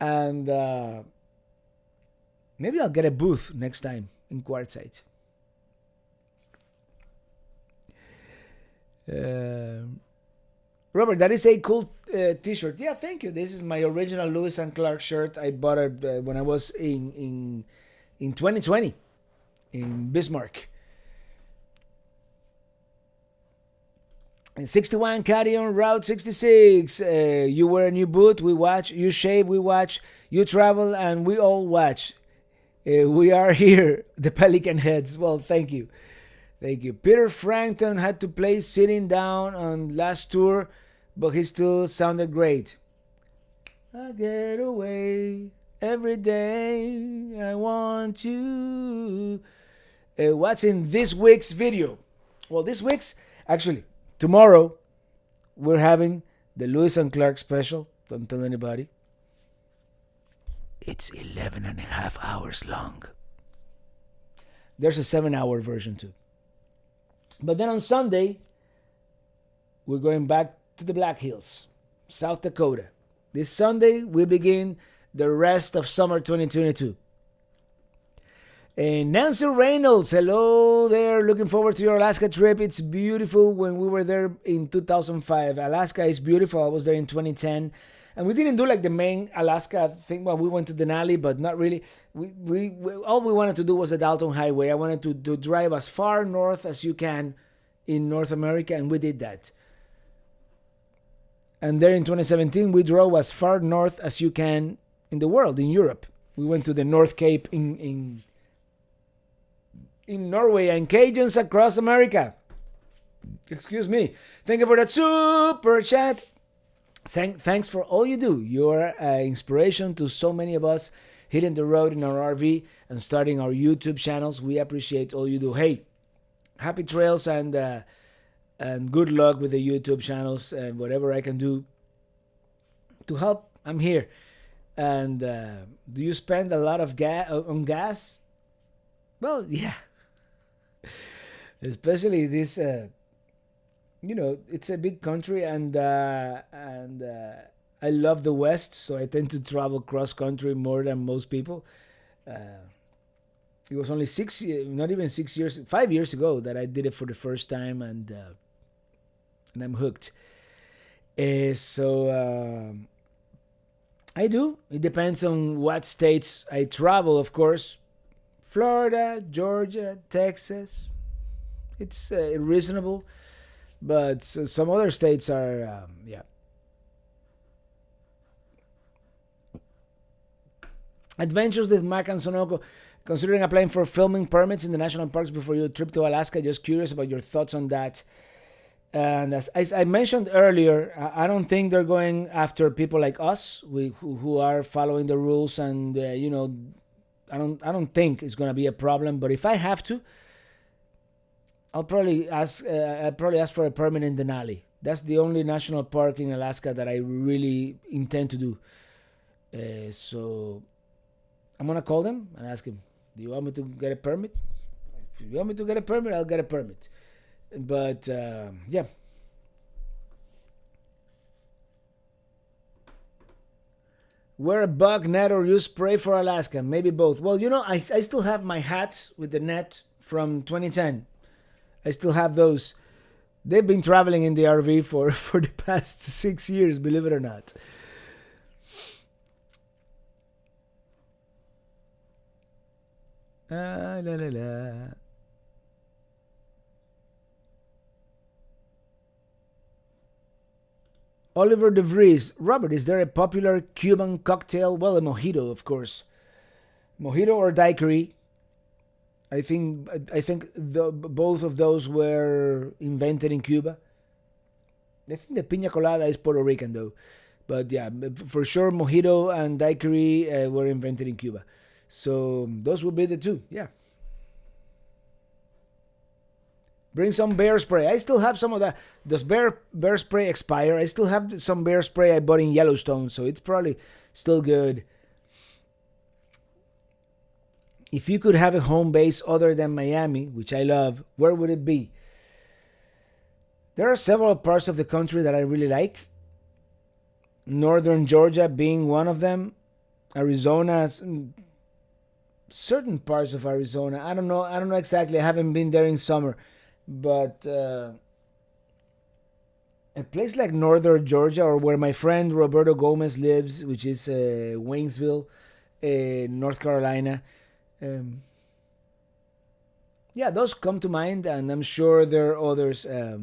and maybe I'll get a booth next time in Quartzsite. Uh, Robert, that is a cool T-shirt. Yeah, thank you. This is my original Lewis and Clark shirt. I bought it when I was in 2020 in Bismarck. And 61 Caddy on Route 66. You wear a new boot, we watch. You shave, we watch. You travel, and we all watch. We are here, the Pelican Heads. Well, thank you. Thank you. Peter Frampton had to play sitting down on last tour, but he still sounded great. I get away every day. I want you. What's in this week's video? Well, this week's, actually, tomorrow, we're having the Lewis and Clark special. Don't tell anybody. It's 11 and a half hours long. There's a 7-hour version too. But then on Sunday, we're going back to the Black Hills, South Dakota. This Sunday, we begin the rest of summer 2022. And Nancy Reynolds, hello there. Looking forward to your Alaska trip. It's beautiful. When we were there in 2005, Alaska is beautiful. I was there in 2010. And we didn't do like the main Alaska thing. Well, we went to Denali, but not really. We all we wanted to do was the Dalton Highway. I wanted to drive as far north as you can in North America, and we did that. And there in 2017, we drove as far north as you can in the world, in Europe. We went to the North Cape in Norway, and Cajuns across America. Excuse me. Thank you for that super chat. Thanks for all you do. You're an inspiration to so many of us hitting the road in our RV and starting our YouTube channels. We appreciate all you do. Hey, happy trails and good luck with the YouTube channels, and whatever I can do to help, I'm here. And do you spend a lot of on gas? Well, yeah. Especially this, it's a big country, and I love the West, so I tend to travel cross country more than most people. It was only 6 years, not even 6 years, 5 years ago that I did it for the first time, and I'm hooked. So I do. It depends on what states I travel, of course. Florida, Georgia, Texas. It's reasonable, but some other states are, yeah. Adventures with Mac and Sonoko. Considering applying for filming permits in the national parks before your trip to Alaska. Just curious about your thoughts on that. And as I mentioned earlier, I don't think they're going after people like us, who are following the rules, and I don't think it's gonna be a problem. But if I have to, I'll probably ask for a permit in Denali. That's the only national park in Alaska that I really intend to do. So I'm gonna call them and ask him, do you want me to get a permit? If you want me to get a permit, I'll get a permit. But yeah. Wear a bug net or use spray for Alaska. Maybe both. Well, I still have my hats with the net from 2010. I still have those. They've been traveling in the RV for the past 6 years, believe it or not. La la la. Oliver DeVries. Robert, is there a popular Cuban cocktail? Well, a mojito, of course. Mojito or daiquiri. I think both of those were invented in Cuba. I think the piña colada is Puerto Rican, though. But yeah, for sure, mojito and daiquiri were invented in Cuba. So those would be the two, yeah. Bring some bear spray. I still have some of that. Does bear spray expire? I still have some bear spray I bought in Yellowstone, so it's probably still good. If you could have a home base other than Miami, which I love, where would it be? There are several parts of the country that I really like. Northern Georgia being one of them. Arizona, certain parts of Arizona. I don't know. I don't know exactly. I haven't been there in summer, but a place like Northern Georgia, or where my friend Roberto Gomez lives, which is Waynesville, North Carolina. Um, yeah, those come to mind, and I'm sure there are others that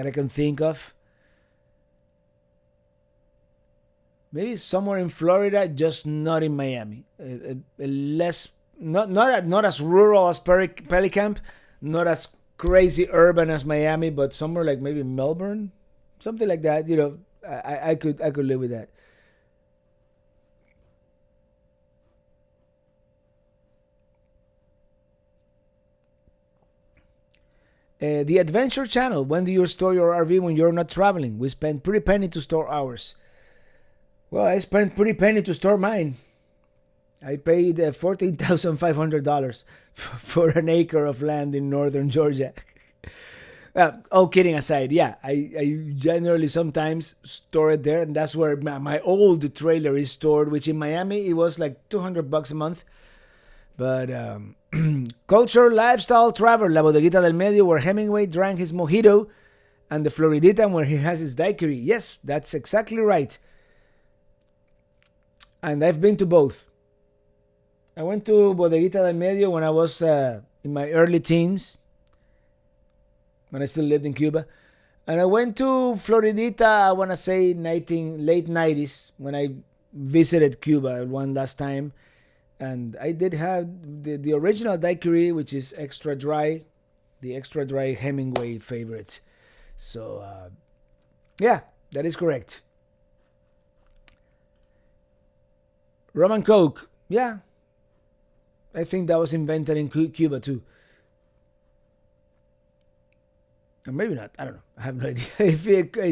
I can think of. Maybe somewhere in Florida, just not in Miami. A less, not as rural as Pelicamp, not as crazy urban as Miami, but somewhere like maybe Melbourne, something like that. I could live with that. The Adventure Channel. When do you store your RV when you're not traveling? We spend pretty penny to store ours. Well, I spent pretty penny to store mine. I paid $14,500 for an acre of land in northern Georgia. All kidding aside, yeah, I generally sometimes store it there, and that's where my old trailer is stored. Which in Miami it was like $200 a month. But culture, lifestyle, travel, La Bodeguita del Medio, where Hemingway drank his mojito, and the Floridita, where he has his daiquiri. Yes, that's exactly right. And I've been to both. I went to Bodeguita del Medio when I was in my early teens, when I still lived in Cuba. And I went to Floridita, I want to say late 90s, when I visited Cuba one last time. And I did have the original daiquiri, which is extra dry, the extra dry Hemingway favorite. So, yeah, that is correct. Rum and Coke, yeah, I think that was invented in Cuba too. Or maybe not. I don't know. I have no idea. If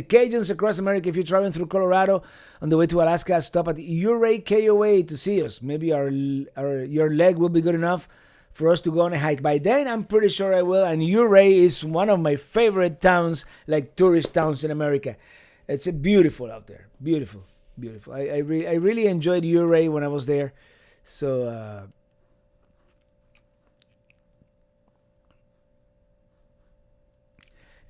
Cajuns across America, if you're traveling through Colorado on the way to Alaska, stop at Ouray KOA to see us. Maybe your leg will be good enough for us to go on a hike. By then, I'm pretty sure I will. And Ouray is one of my favorite towns, like tourist towns in America. It's beautiful out there. Beautiful, beautiful. I really enjoyed Ouray when I was there. So.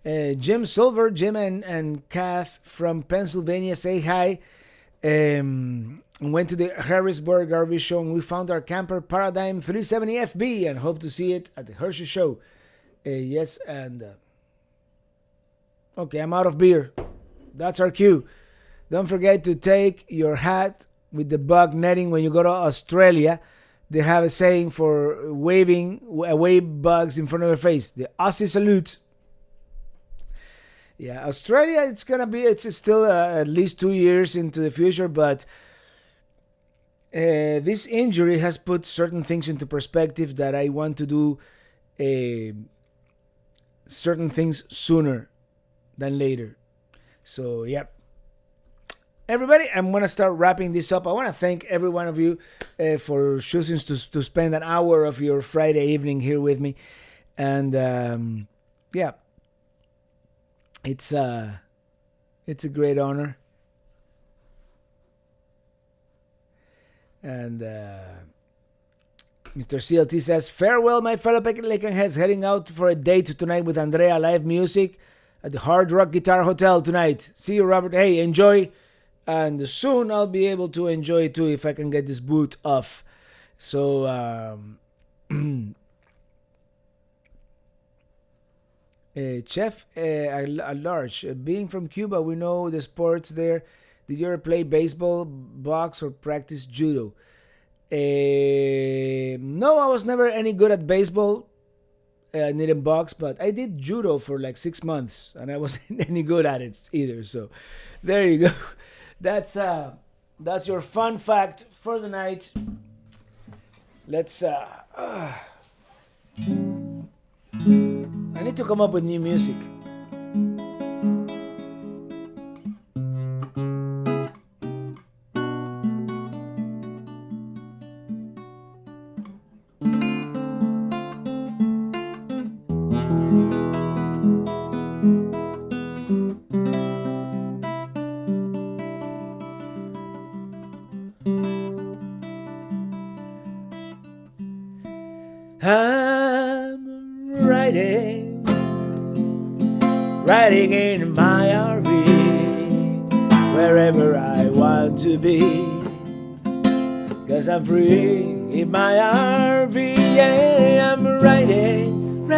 Jim Silver, Jim and Kath from Pennsylvania say hi. Went to the Harrisburg RV show and we found our camper Paradigm 370 FB and hope to see it at the Hershey show. Yes, and okay, I'm out of beer. That's our cue. Don't forget to take your hat with the bug netting when you go to Australia. They have a saying for waving away bugs in front of your face. The Aussie salute. Yeah, Australia, it's still at least 2 years into the future, but this injury has put certain things into perspective that I want to do uh, certain things sooner than later. So, yeah. Everybody, I'm going to start wrapping this up. I want to thank every one of you for choosing to spend an hour of your Friday evening here with me. And, yeah. It's a great honor, and Mr. CLT says, "Farewell, my fellow Laken heads. Heading out for a date tonight with Andrea. Live music at the Hard Rock Guitar Hotel tonight. See you, Robert. Hey, enjoy, and soon I'll be able to enjoy it too if I can get this boot off." So. Chef at large, being from Cuba, we know the sports there. Did you ever play baseball, box, or practice judo? No, I was never any good at baseball, neither box, but I did judo for like 6 months, and I wasn't any good at it either. So, there you go. That's your fun fact for the night. Let's I need to come up with new music. I'm riding in my RV, wherever I want to be, 'cause I'm free in my RV. Yeah, I'm riding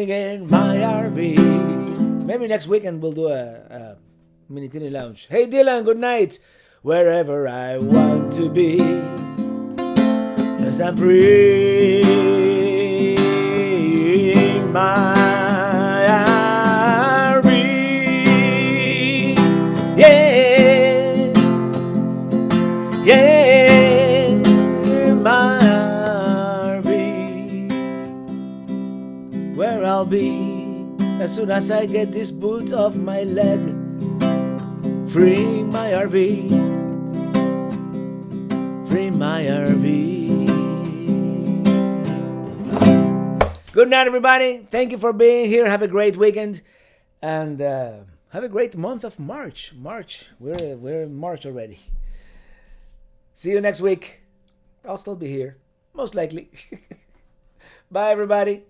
in my RV. Maybe next weekend we'll do a Minitini lounge. Hey Dylan, good night. Wherever I want to be, 'cause I'm free in my RV. Yeah, yeah, my RV, where I'll be as soon as I get this boot off my leg. Free my RV, free my RV. Good night, everybody. Thank you for being here. Have a great weekend, and have a great month of March. We're in March already. See you next week. I'll still be here, most likely. Bye, everybody.